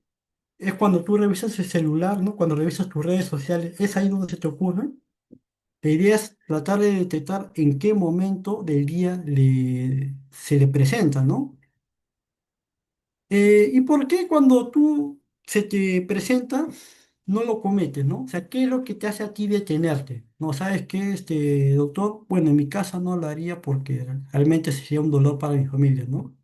[SPEAKER 2] Es cuando tú revisas el celular, ¿no? Cuando revisas tus redes sociales, es ahí donde se te ocurre. La idea es tratar de detectar en qué momento del día se le presenta, ¿no? ¿Y por qué cuando tú se te presenta? no lo cometes, ¿no? O sea, ¿qué es lo que te hace a ti detenerte? No, ¿sabes qué, doctor? Bueno, en mi casa no lo haría porque realmente sería un dolor para mi familia, ¿no?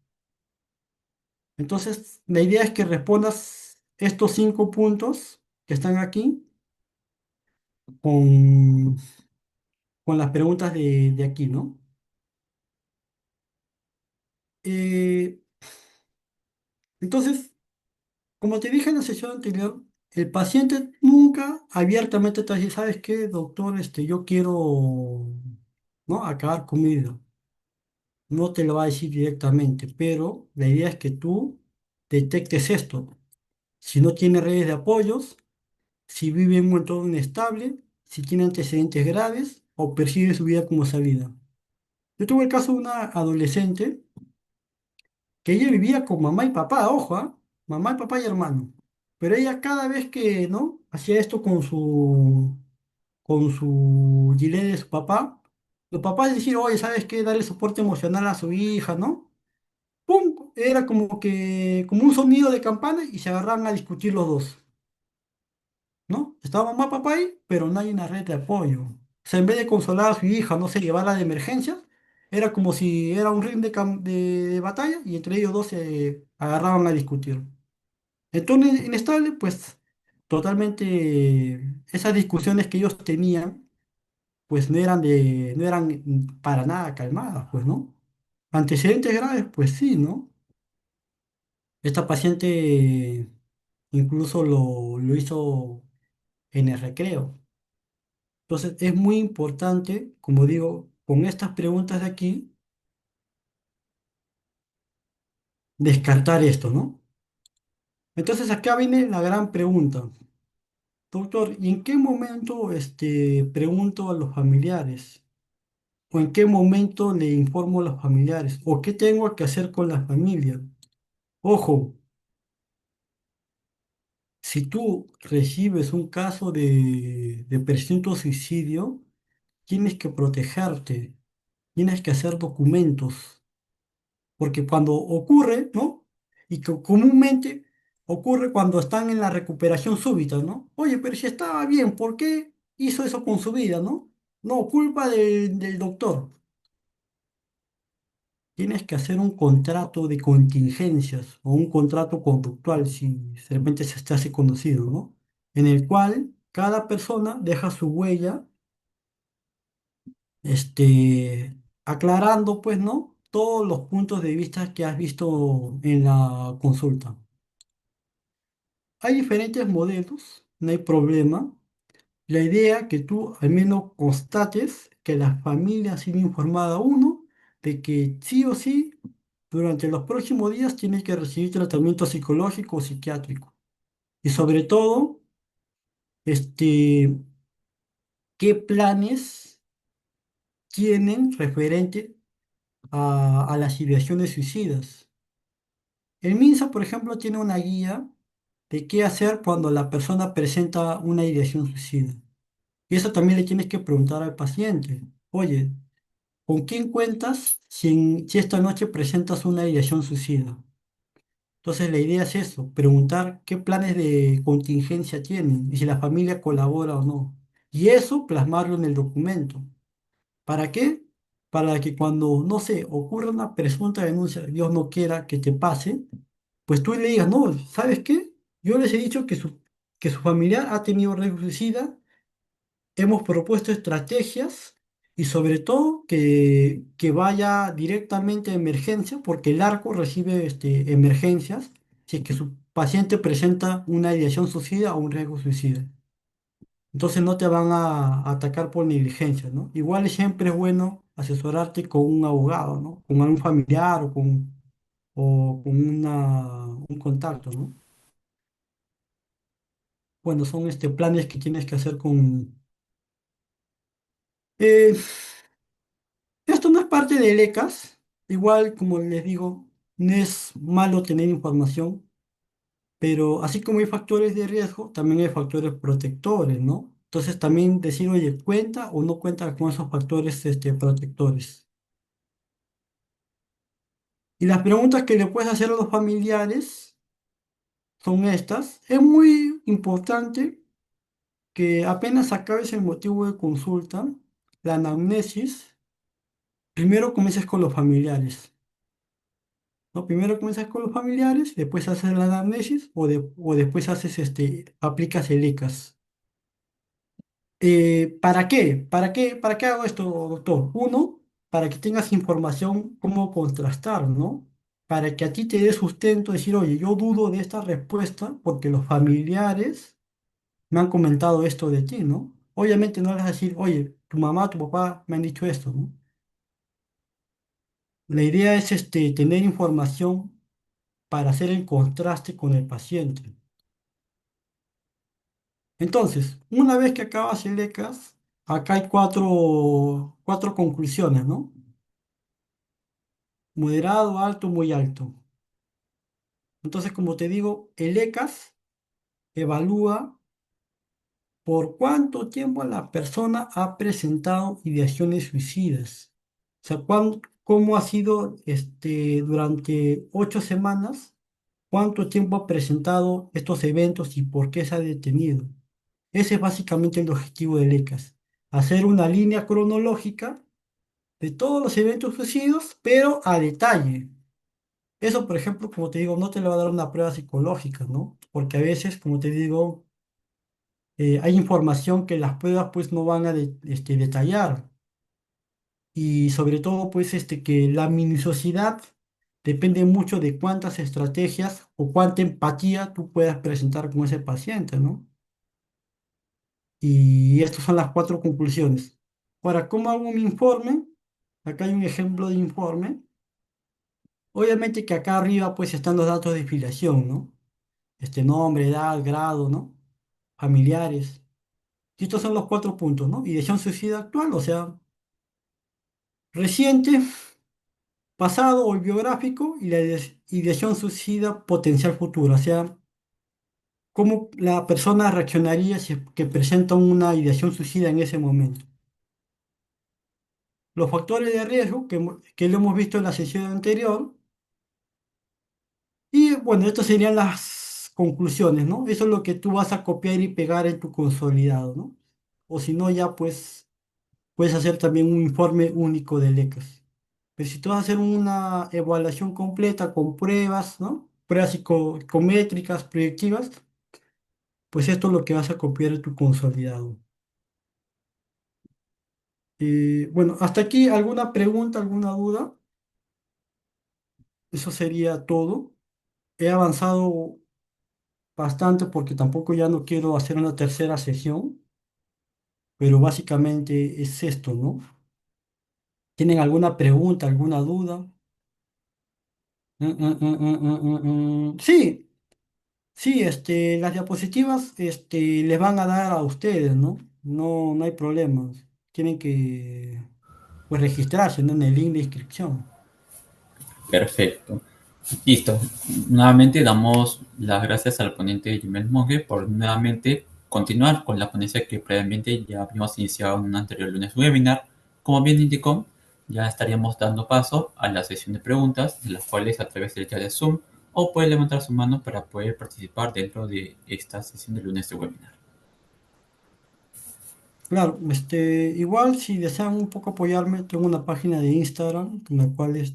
[SPEAKER 2] Entonces, la idea es que respondas estos 5 puntos que están aquí con, con las preguntas de aquí, ¿no? Eh, entonces, como te dije en la sesión anterior, el paciente nunca abiertamente te dice, ¿sabes qué, doctor? Yo quiero, ¿no? Acabar con mi vida. No te lo va a decir directamente, pero la idea es que tú detectes esto. Si no tiene redes de apoyos, si vive en un entorno inestable, si tiene antecedentes graves o percibe su vida como salida. Yo tuve el caso de una adolescente que ella vivía con mamá y papá, ojo, ¿ah? Mamá y papá y hermano. Pero ella cada vez que, ¿no? Hacía esto con su gilet de su papá, los papás decían, oye, ¿sabes qué? Darle soporte emocional a su hija, ¿no? ¡Pum! Era como un sonido de campana y se agarraban a discutir los dos, ¿no? Estaba mamá, papá ahí, pero no hay una red de apoyo. O sea, en vez de consolar a su hija, no sé, llevarla de emergencia, era como si era un ring de batalla y entre ellos dos se agarraban a discutir. Entonces, inestable, pues totalmente esas discusiones que ellos tenían, pues no eran para nada calmadas, pues, ¿no? Antecedentes graves, pues sí, ¿no? Esta paciente incluso lo hizo en el recreo. Entonces es muy importante, como digo, con estas preguntas de aquí, descartar esto, ¿no? Entonces acá viene la gran pregunta. Doctor, ¿y en qué momento pregunto a los familiares? ¿O en qué momento le informo a los familiares? ¿O qué tengo que hacer con la familia? Ojo, si tú recibes un caso de presunto suicidio, tienes que protegerte, tienes que hacer documentos, porque cuando ocurre, ¿no? Y que comúnmente ocurre cuando están en la recuperación súbita, ¿no? Oye, pero si estaba bien, ¿por qué hizo eso con su vida, ¿no? No, culpa del doctor. Tienes que hacer un contrato de contingencias o un contrato conductual, si de repente se hace conocido, ¿no? En el cual cada persona deja su huella aclarando, pues, ¿no? Todos los puntos de vista que has visto en la consulta. Hay diferentes modelos, no hay problema. La idea que tú al menos constates que la familia ha sido informada, uno, de que sí o sí, durante los próximos días tiene que recibir tratamiento psicológico o psiquiátrico. Y sobre todo, este, qué planes tienen referente a las ideaciones suicidas. El MINSA, por ejemplo, tiene una guía de qué hacer cuando la persona presenta una ideación suicida. Y eso también le tienes que preguntar al paciente. Oye, ¿con quién cuentas si esta noche presentas una ideación suicida? Entonces la idea es eso, preguntar qué planes de contingencia tienen y si la familia colabora o no. Y eso plasmarlo en el documento. ¿Para qué? Para que cuando, no sé, ocurra una presunta denuncia, Dios no quiera que te pase, pues tú le digas, no, ¿sabes qué? Yo les he dicho que su familiar ha tenido riesgo suicida, hemos propuesto estrategias y sobre todo que vaya directamente a emergencia, porque el ARCO recibe emergencias si es que su paciente presenta una ideación suicida o un riesgo suicida. Entonces no te van a atacar por negligencia, ¿no? Igual siempre es bueno asesorarte con un abogado, ¿no? Con algún familiar o con un contacto, ¿no? Bueno, son planes que tienes que hacer con... Eh, esto no es parte del ECAS, igual como les digo, no es malo tener información, pero así como hay factores de riesgo, también hay factores protectores, ¿no? Entonces también decir, oye, ¿cuenta o no cuenta con esos factores protectores? Y las preguntas que le puedes hacer a los familiares son estas. Es muy importante. que apenas acabes el motivo de consulta, la anamnesis, primero comiences con los familiares, ¿no? Primero comienzas con los familiares, después haces la anamnesis o después haces aplicas el ECAS. ¿Para qué? ¿Para qué hago esto, doctor? Uno, para que tengas información cómo contrastar, ¿no? Para que a ti te dé sustento, decir, oye, yo dudo de esta respuesta porque los familiares me han comentado esto de ti, ¿no? Obviamente no le vas a decir, oye, tu mamá, tu papá me han dicho esto, ¿no? La idea es tener información para hacer el contraste con el paciente. Entonces, una vez que acabas el ECAS, acá hay cuatro conclusiones, ¿no? Moderado, alto, muy alto. Entonces, como te digo, el ECAS evalúa por cuánto tiempo la persona ha presentado ideaciones suicidas. O sea, cómo ha sido durante 8 semanas, cuánto tiempo ha presentado estos eventos y por qué se ha detenido. Ese es básicamente el objetivo del ECAS, hacer una línea cronológica de todos los eventos suicidios, pero a detalle. Eso, por ejemplo, como te digo, no te lo va a dar una prueba psicológica, ¿no? Porque a veces, como te digo, hay información que las pruebas pues no van a detallar. Y sobre todo, pues, que la minuciosidad depende mucho de cuántas estrategias o cuánta empatía tú puedas presentar con ese paciente, ¿no? Y estas son las cuatro conclusiones. Ahora, ¿cómo hago un informe? Acá hay un ejemplo de informe. Obviamente que acá arriba pues están los datos de filiación, ¿no? Nombre, edad, grado, ¿no? Familiares. Y estos son los 4 puntos, ¿no? Ideación suicida actual, o sea, reciente, pasado o biográfico, y la ideación suicida potencial futuro, o sea, cómo la persona reaccionaría si es que presenta una ideación suicida en ese momento. Los factores de riesgo que lo hemos visto en la sesión anterior. Y bueno, estas serían las conclusiones, ¿no? Eso es lo que tú vas a copiar y pegar en tu consolidado, ¿no? O si no, ya pues puedes hacer también un informe único de LECAS. Pero si tú vas a hacer una evaluación completa con pruebas, ¿no? Pruebas psicométricas, proyectivas, pues esto es lo que vas a copiar en tu consolidado. Bueno, hasta aquí, ¿alguna pregunta, alguna duda? Eso sería todo. He avanzado bastante porque tampoco ya no quiero hacer una tercera sesión. Pero básicamente es esto, ¿no? ¿Tienen alguna pregunta, alguna duda? Sí, sí, las diapositivas les van a dar a ustedes, ¿no? No, no hay problemas. Tienen que pues, registrarse, ¿no? En el link de inscripción.
[SPEAKER 1] Perfecto. Listo. Nuevamente damos las gracias al ponente Jimel Monge por nuevamente continuar con la ponencia que previamente ya habíamos iniciado en un anterior lunes webinar. Como bien indicó, ya estaríamos dando paso a la sesión de preguntas, de las cuales a través del chat de Zoom o puede levantar su mano para poder participar dentro de esta sesión de lunes de webinar.
[SPEAKER 2] Claro, igual si desean un poco apoyarme, tengo una página de Instagram en la cual es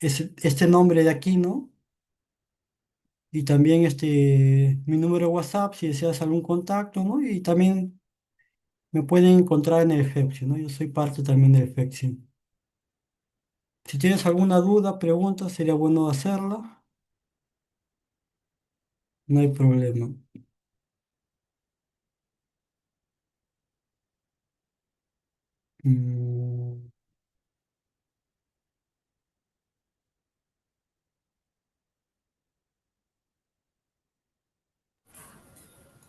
[SPEAKER 2] este nombre de aquí, ¿no? Y también mi número de WhatsApp si deseas algún contacto, ¿no? Y también me pueden encontrar en el FEPSI, ¿no? Yo soy parte también del FEPSI. Si tienes alguna duda, pregunta, sería bueno hacerla. No hay problema. Mm,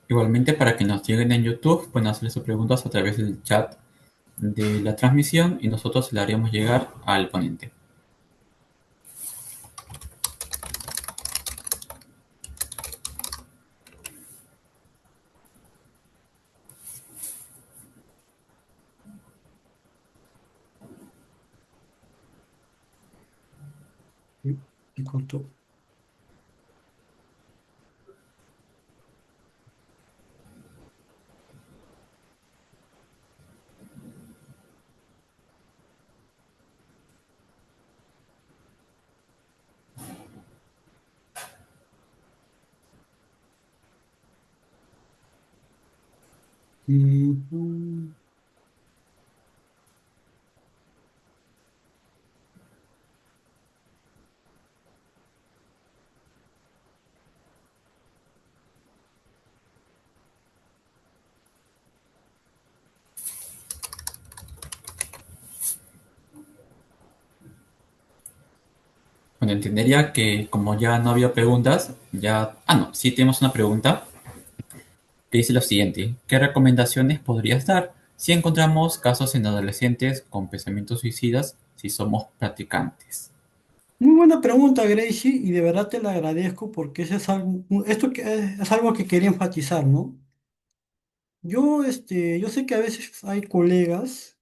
[SPEAKER 1] Igualmente, para que nos lleguen en YouTube, pueden hacerle sus preguntas a través del chat de la transmisión y nosotros le haremos llegar al ponente.
[SPEAKER 2] y cortó. Mm,
[SPEAKER 1] Bueno, entendería que como ya no había preguntas, ya... Ah, no, sí tenemos una pregunta que dice lo siguiente. ¿Qué recomendaciones podrías dar si encontramos casos en adolescentes con pensamientos suicidas si somos practicantes?
[SPEAKER 2] Muy buena pregunta, Gracie, y de verdad te la agradezco porque ese es algo, esto es algo que quería enfatizar, ¿no? Yo sé que a veces hay colegas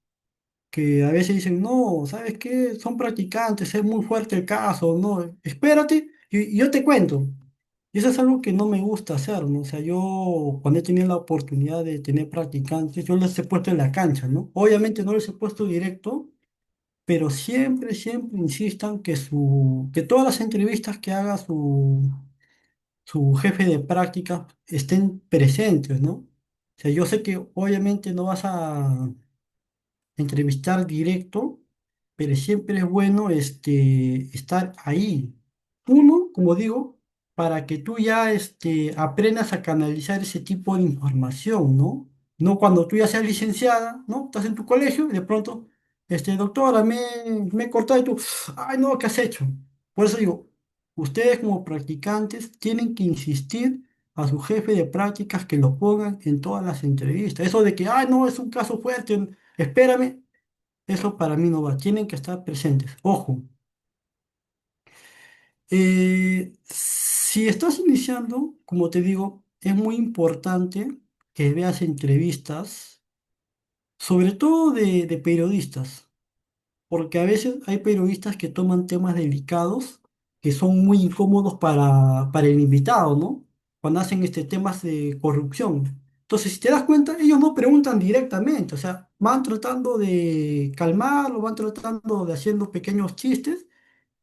[SPEAKER 2] que a veces dicen, no, ¿sabes qué? Son practicantes, es muy fuerte el caso, no, espérate y yo te cuento. Y eso es algo que no me gusta hacer, ¿no? O sea, yo cuando he tenido la oportunidad de tener practicantes, yo les he puesto en la cancha, ¿no? Obviamente no les he puesto directo, pero siempre, siempre insistan que todas las entrevistas que haga su jefe de práctica estén presentes, ¿no? O sea, yo sé que obviamente no vas a entrevistar directo, pero siempre es bueno estar ahí. Uno, como digo, para que tú ya aprendas a canalizar ese tipo de información, ¿no? No cuando tú ya seas licenciada, ¿no? Estás en tu colegio y de pronto, doctora, me he cortado y tú, ay, no, ¿qué has hecho? Por eso digo, ustedes como practicantes tienen que insistir a su jefe de prácticas que lo pongan en todas las entrevistas. Eso de que, ay, no, es un caso fuerte, espérame, eso para mí no va. Tienen que estar presentes. Ojo, si estás iniciando, como te digo, es muy importante que veas entrevistas, sobre todo de periodistas, porque a veces hay periodistas que toman temas delicados que son muy incómodos para el invitado, ¿no? Cuando hacen temas de corrupción. Entonces, si te das cuenta, ellos no preguntan directamente, o sea, van tratando de calmarlo, van tratando de haciendo pequeños chistes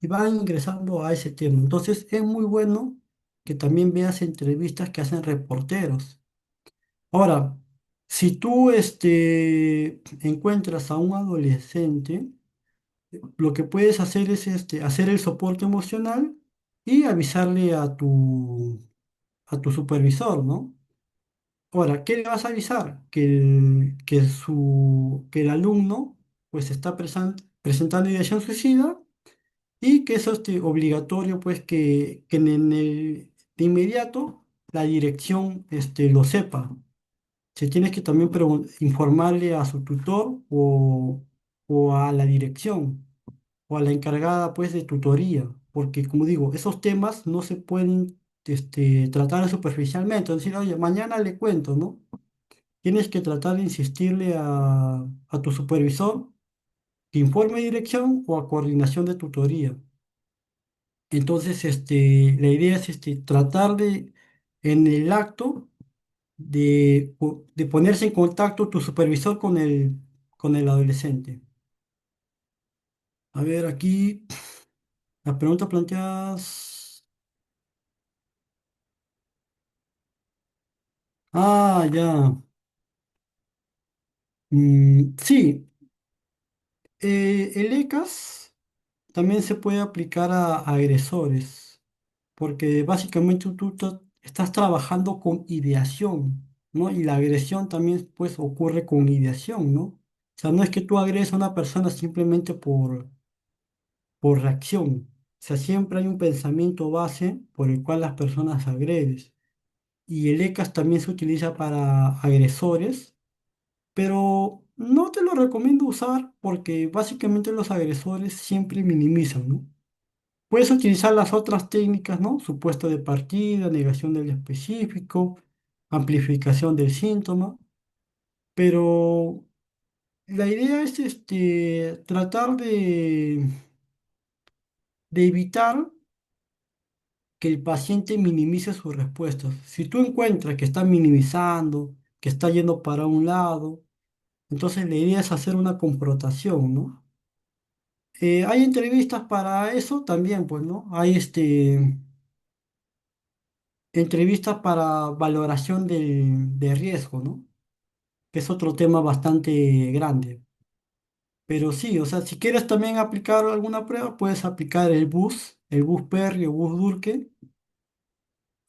[SPEAKER 2] y van ingresando a ese tema. Entonces, es muy bueno que también veas entrevistas que hacen reporteros. Ahora, si tú encuentras a un adolescente, lo que puedes hacer es hacer el soporte emocional y avisarle a tu supervisor, ¿no? Ahora, ¿qué le vas a avisar? Que el alumno pues está presentando ideación suicida y que eso es obligatorio pues que de inmediato la dirección lo sepa. Se tiene que también informarle a su tutor o a la dirección o a la encargada pues de tutoría, porque como digo, esos temas no se pueden tratar superficialmente, es decir, oye, mañana le cuento, ¿no? Tienes que tratar de insistirle a tu supervisor que informe dirección o a coordinación de tutoría. Entonces, la idea es tratar de, en el acto, de ponerse en contacto tu supervisor con el adolescente. A ver, aquí la pregunta planteas. Ah, ya. Sí, el ECAS también se puede aplicar a agresores, porque básicamente tú estás trabajando con ideación, ¿no? Y la agresión también pues ocurre con ideación, ¿no? O sea, no es que tú agredes a una persona simplemente por reacción. O sea, siempre hay un pensamiento base por el cual las personas agredes. Y el ECAS también se utiliza para agresores, pero no te lo recomiendo usar porque básicamente los agresores siempre minimizan, ¿no? Puedes utilizar las otras técnicas, ¿no? Supuesto de partida, negación del específico, amplificación del síntoma, pero la idea es tratar de evitar que el paciente minimice sus respuestas. Si tú encuentras que está minimizando, que está yendo para un lado, entonces la idea es hacer una confrontación, ¿no? Hay entrevistas para eso también, pues, ¿no? Hay entrevistas para valoración de riesgo, ¿no? es otro tema bastante grande. Pero sí, o sea, si quieres también aplicar alguna prueba, puedes aplicar el bus Perry o bus Durkheim,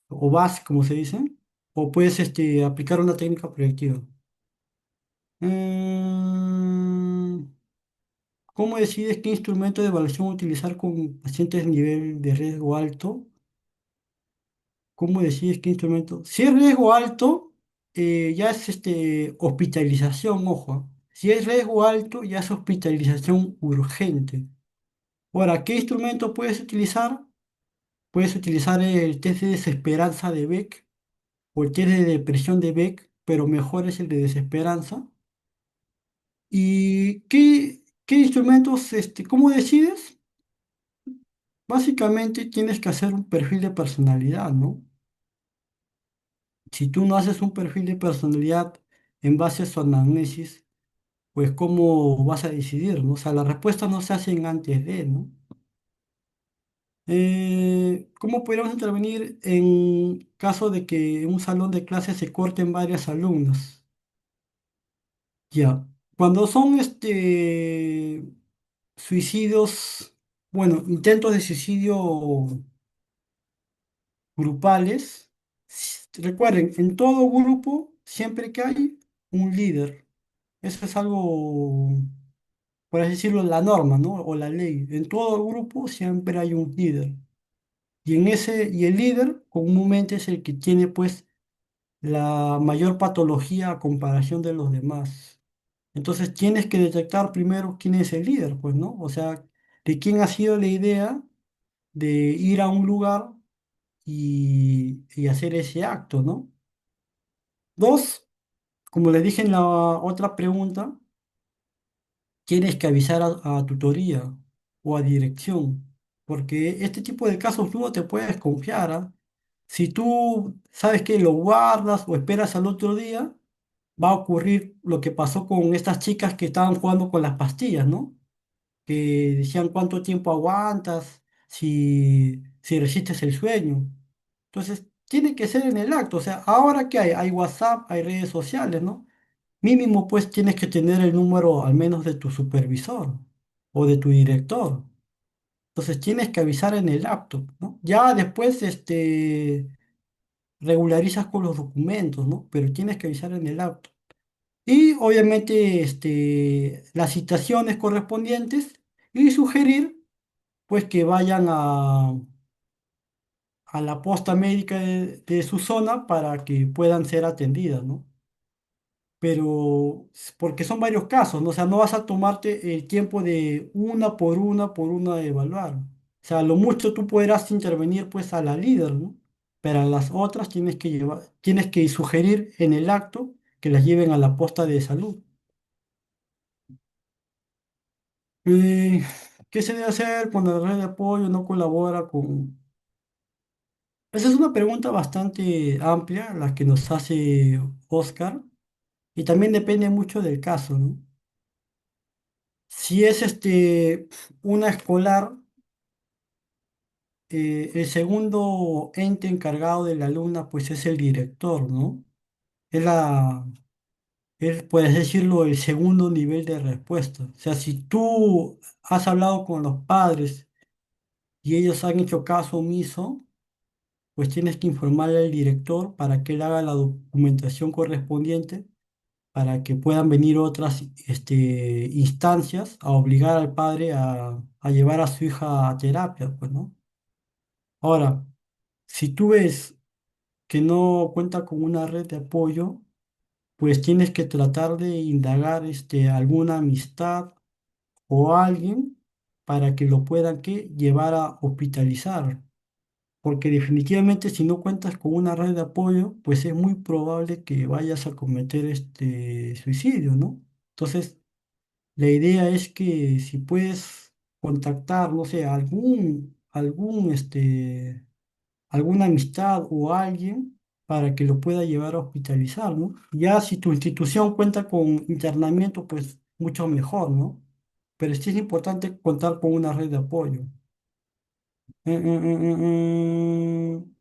[SPEAKER 2] o BAS, como se dice, o puedes aplicar una técnica proyectiva. Mm, ¿Cómo decides qué instrumento de evaluación utilizar con pacientes de nivel de riesgo alto? ¿Cómo decides qué instrumento? Si es riesgo alto, ya es hospitalización, ojo. Si es riesgo alto, ya es hospitalización urgente. Ahora, ¿qué instrumento puedes utilizar? Puedes utilizar el test de desesperanza de Beck o el test de depresión de Beck, pero mejor es el de desesperanza. ¿Y qué instrumentos, cómo decides? Básicamente tienes que hacer un perfil de personalidad, ¿no? Si tú no haces un perfil de personalidad en base a su anamnesis, pues ¿cómo vas a decidir, no? O sea, las respuestas no se hacen antes de, ¿no? ¿Cómo podríamos intervenir en caso de que en un salón de clase se corten varias alumnas? Ya, cuando son suicidios, bueno, intentos de suicidio grupales, recuerden, en todo grupo, siempre que hay un líder, eso es algo, por así decirlo, la norma, ¿no? O la ley. En todo grupo siempre hay un líder. Y el líder comúnmente es el que tiene pues la mayor patología a comparación de los demás. Entonces tienes que detectar primero quién es el líder, pues, ¿no? O sea, de quién ha sido la idea de ir a un lugar y hacer ese acto, ¿no? Dos, como le dije en la otra pregunta, tienes que avisar a tutoría o a dirección, porque este tipo de casos tú no te puedes confiar, ¿ah? Si tú sabes que lo guardas o esperas al otro día, va a ocurrir lo que pasó con estas chicas que estaban jugando con las pastillas, ¿no? Que decían cuánto tiempo aguantas, si resistes el sueño. Entonces, tiene que ser en el acto. O sea, ahora que hay WhatsApp, hay redes sociales, ¿no? Mínimo, pues tienes que tener el número al menos de tu supervisor o de tu director. Entonces, tienes que avisar en el acto, ¿no? Ya después, regularizas con los documentos, ¿no? Pero tienes que avisar en el acto. Y obviamente las citaciones correspondientes y sugerir pues que vayan a la posta médica de su zona para que puedan ser atendidas, ¿no? Pero porque son varios casos, ¿no? O sea, no vas a tomarte el tiempo de por una de evaluar. O sea, lo mucho tú podrás intervenir pues a la líder, ¿no? Pero a las otras tienes que sugerir en el acto que las lleven a la posta de salud. Eh, ¿Qué se debe hacer cuando la red de apoyo no colabora con...? Esa es una pregunta bastante amplia, la que nos hace Oscar, y también depende mucho del caso, ¿no? Si es una escolar, el segundo ente encargado de la alumna, pues es el director, ¿no? Es puedes decirlo, el segundo nivel de respuesta. O sea, si tú has hablado con los padres y ellos han hecho caso omiso, pues tienes que informarle al director para que él haga la documentación correspondiente para que puedan venir otras instancias a obligar al padre a llevar a su hija a terapia, pues, ¿no? Ahora, si tú ves que no cuenta con una red de apoyo, pues tienes que tratar de indagar alguna amistad o alguien para que lo puedan llevar a hospitalizar. Porque definitivamente si no cuentas con una red de apoyo, pues es muy probable que vayas a cometer este suicidio, ¿no? Entonces, la idea es que si puedes contactar, no sé, alguna amistad o alguien para que lo pueda llevar a hospitalizar, ¿no? Ya si tu institución cuenta con internamiento, pues mucho mejor, ¿no? Pero sí es importante contar con una red de apoyo. Mm, mm, mm, mm, mm.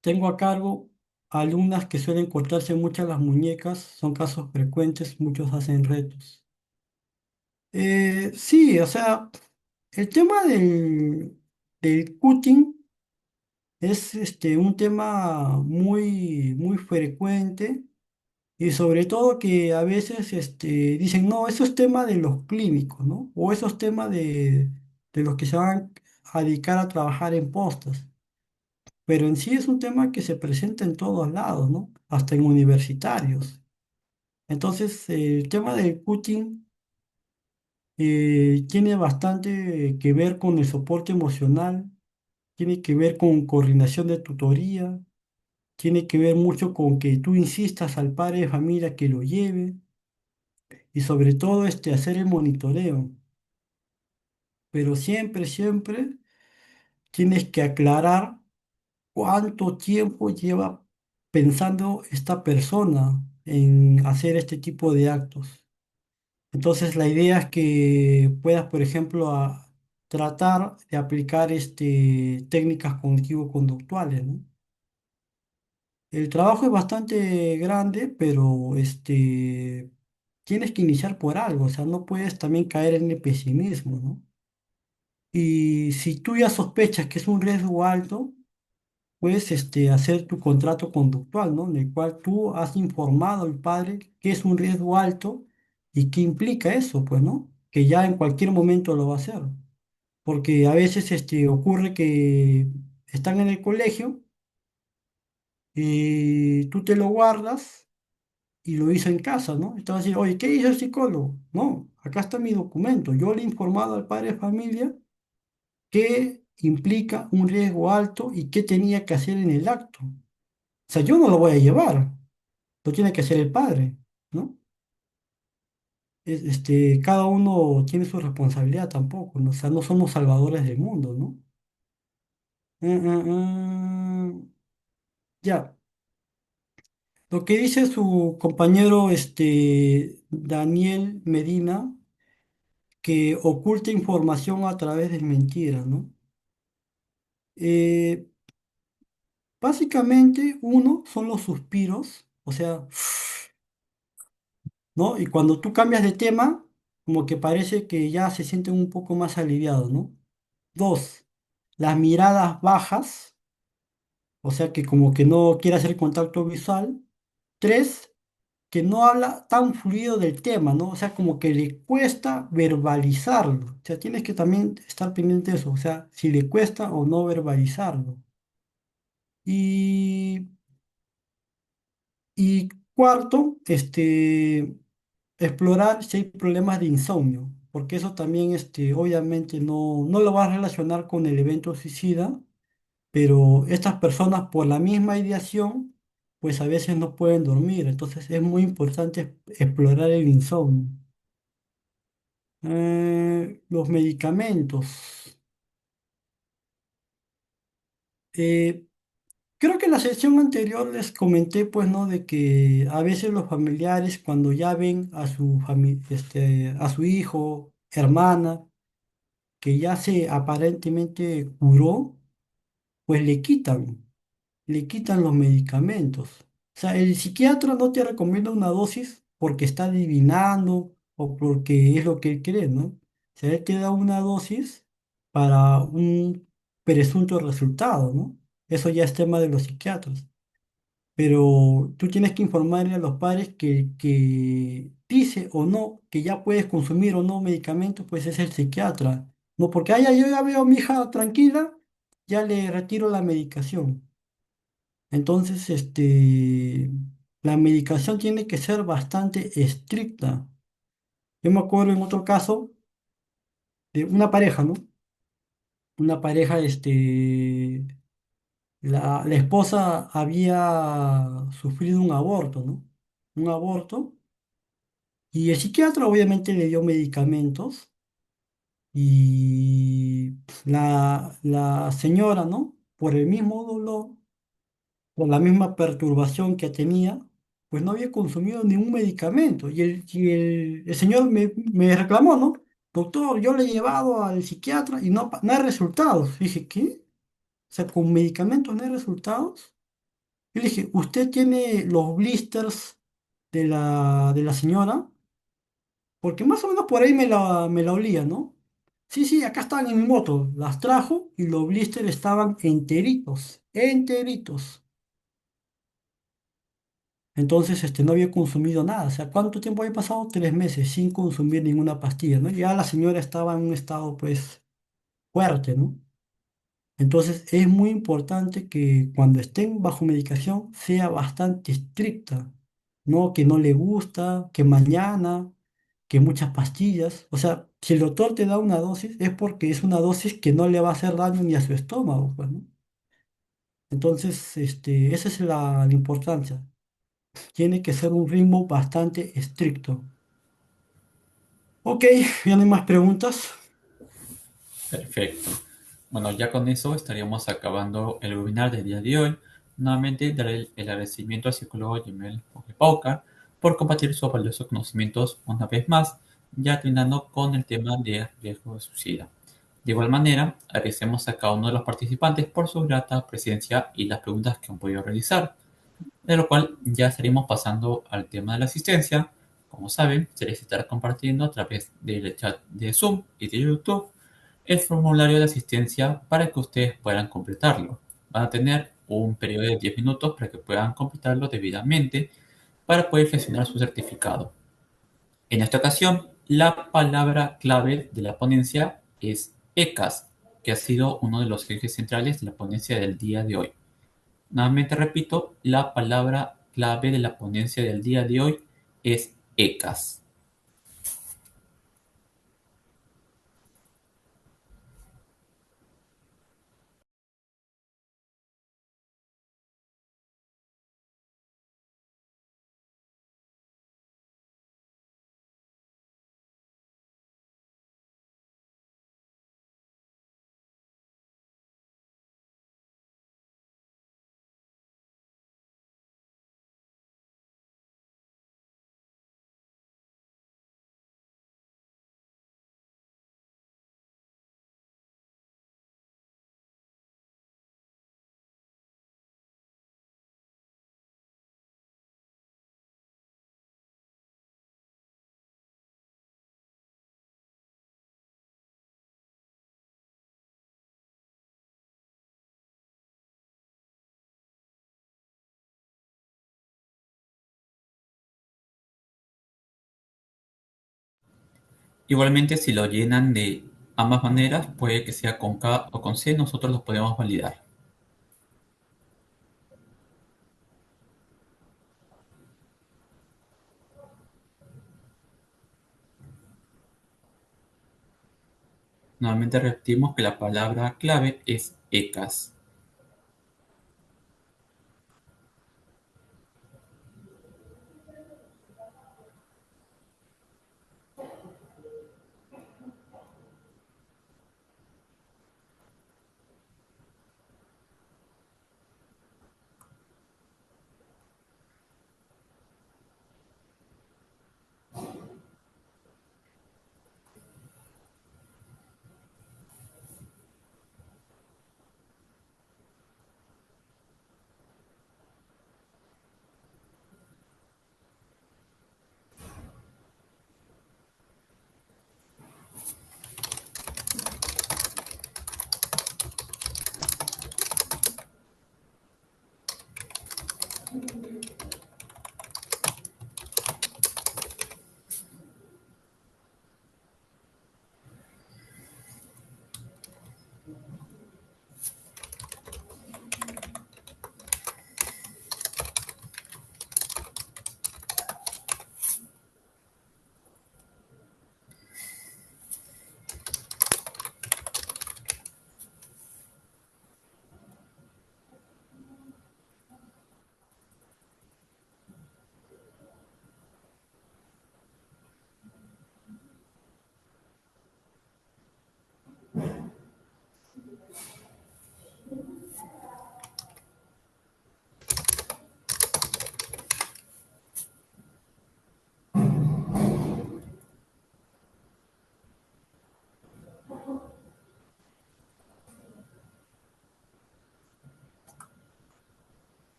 [SPEAKER 2] Tengo a cargo. alumnas que suelen cortarse muchas las muñecas, son casos frecuentes, muchos hacen retos. Sí, o sea, el tema del cutting es un tema muy frecuente y sobre todo que a veces dicen, no, eso es tema de los clínicos, ¿no? O eso es tema de los que se van a dedicar a trabajar en postas. Pero en sí es un tema que se presenta en todos lados, ¿no? Hasta en universitarios. Entonces, el tema del cutting tiene bastante que ver con el soporte emocional, tiene que ver con coordinación de tutoría, tiene que ver mucho con que tú insistas al padre de familia que lo lleve y sobre todo hacer el monitoreo. Pero siempre tienes que aclarar cuánto tiempo lleva pensando esta persona en hacer este tipo de actos. Entonces la idea es que puedas, por ejemplo, tratar de aplicar técnicas cognitivo-conductuales, ¿no? El trabajo es bastante grande, pero tienes que iniciar por algo, o sea, no puedes también caer en el pesimismo, ¿no? Y si tú ya sospechas que es un riesgo alto, puedes hacer tu contrato conductual, ¿no? En el cual tú has informado al padre que es un riesgo alto y qué implica eso, pues, ¿no? Que ya en cualquier momento lo va a hacer. Porque a veces ocurre que están en el colegio y tú te lo guardas y lo hizo en casa, ¿no? Y te vas a decir, oye, ¿qué hizo el psicólogo? No, acá está mi documento. Yo le he informado al padre de familia qué implica un riesgo alto y qué tenía que hacer en el acto. O sea, yo no lo voy a llevar, lo tiene que hacer el padre, ¿no? Cada uno tiene su responsabilidad tampoco, ¿no? O sea, no somos salvadores del mundo, ¿no? Ya, lo que dice su compañero Daniel Medina, que oculta información a través de mentiras, ¿no? Eh, Básicamente, uno son los suspiros, o sea, ¿no? Y cuando tú cambias de tema, como que parece que ya se sienten un poco más aliviados, ¿no? Dos, las miradas bajas, o sea que como que no quiere hacer contacto visual. Tres, que no habla tan fluido del tema, ¿no? O sea, como que le cuesta verbalizarlo. O sea, tienes que también estar pendiente de eso, o sea, si le cuesta o no verbalizarlo. Y, y cuarto, explorar si hay problemas de insomnio, porque eso también, obviamente no lo va a relacionar con el evento suicida, pero estas personas por la misma ideación, pues a veces no pueden dormir, entonces es muy importante explorar el insomnio. Los medicamentos. Eh, Creo que en la sesión anterior les comenté, pues, ¿no? De que a veces los familiares, cuando ya ven a a su hijo, hermana, que ya se aparentemente curó, pues le quitan los medicamentos. O sea, el psiquiatra no te recomienda una dosis porque está adivinando o porque es lo que él cree, ¿no? O sea, él te da una dosis para un presunto resultado, ¿no? Eso ya es tema de los psiquiatras. Pero tú tienes que informarle a los padres que dice o no que ya puedes consumir o no medicamentos, pues es el psiquiatra. No, porque yo ya veo a mi hija tranquila, ya le retiro la medicación. Entonces, la medicación tiene que ser bastante estricta. Yo me acuerdo en otro caso de una pareja, ¿no? Una pareja, la esposa había sufrido un aborto, ¿no? Un aborto. Y el psiquiatra obviamente le dio medicamentos y la señora, ¿no? Por el mismo dolor, por la misma perturbación que tenía, pues no había consumido ningún medicamento. El señor me reclamó, ¿no? Doctor, yo le he llevado al psiquiatra y no hay resultados. Dije, ¿qué? O sea, con medicamentos no hay resultados. Y le dije, ¿usted tiene los blisters de la señora? Porque más o menos por ahí me la olía, ¿no? Sí, sí, acá estaban en mi moto. Las trajo y los blisters estaban enteritos, enteritos. Entonces, no había consumido nada. O sea, ¿cuánto tiempo había pasado? 3 meses sin consumir ninguna pastilla, ¿no? Ya la señora estaba en un estado, pues, fuerte, ¿no? Entonces, es muy importante que cuando estén bajo medicación sea bastante estricta, ¿no? Que no le gusta, que mañana, que muchas pastillas. O sea, si el doctor te da una dosis, es porque es una dosis que no le va a hacer daño ni a su estómago, pues, ¿no? Entonces, esa es la importancia. Tiene que ser un ritmo bastante estricto. Ok, ya no hay más preguntas.
[SPEAKER 1] Perfecto. Bueno, ya con eso estaríamos acabando el webinar del día de hoy. Nuevamente daré el agradecimiento al psicólogo Jamel Paucar por compartir sus valiosos conocimientos una vez más, ya terminando con el tema de riesgo de suicida. De igual manera, agradecemos a cada uno de los participantes por su grata presencia y las preguntas que han podido realizar, de lo cual ya estaremos pasando al tema de la asistencia. Como saben, se les estará compartiendo a través del chat de Zoom y de YouTube el formulario de asistencia para que ustedes puedan completarlo. Van a tener un periodo de 10 minutos para que puedan completarlo debidamente para poder gestionar su certificado. En esta ocasión, la palabra clave de la ponencia es ECAS, que ha sido uno de los ejes centrales de la ponencia del día de hoy. Nuevamente repito, la palabra clave de la ponencia del día de hoy es ECAS. Igualmente, si lo llenan de ambas maneras, puede que sea con K o con C, nosotros los podemos validar. Nuevamente repetimos que la palabra clave es ECAS.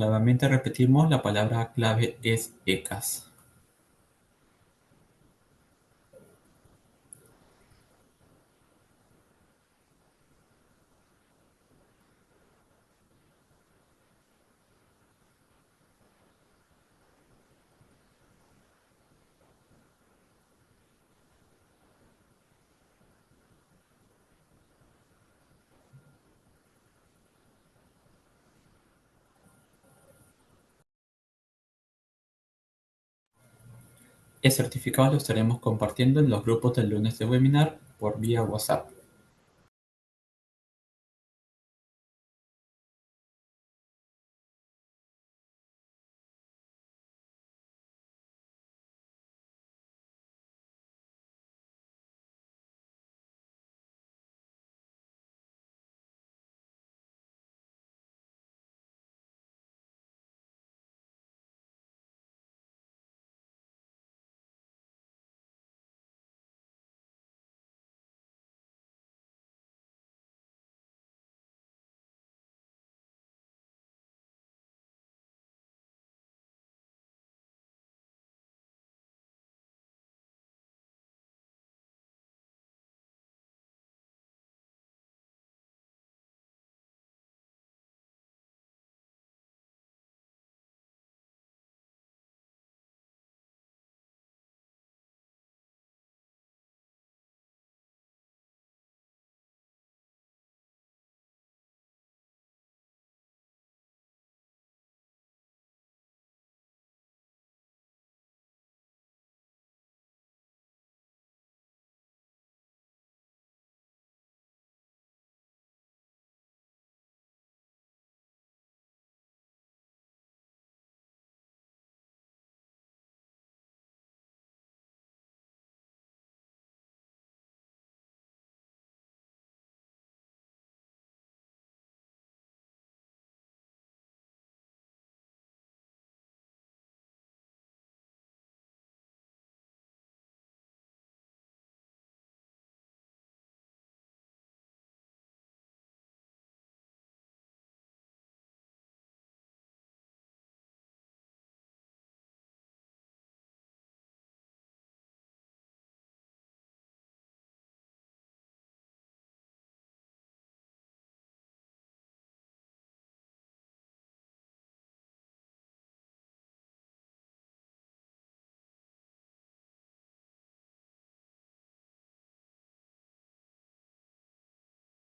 [SPEAKER 1] Nuevamente repetimos, la palabra clave es ECAS. El certificado lo estaremos compartiendo en los grupos del lunes de webinar por vía WhatsApp.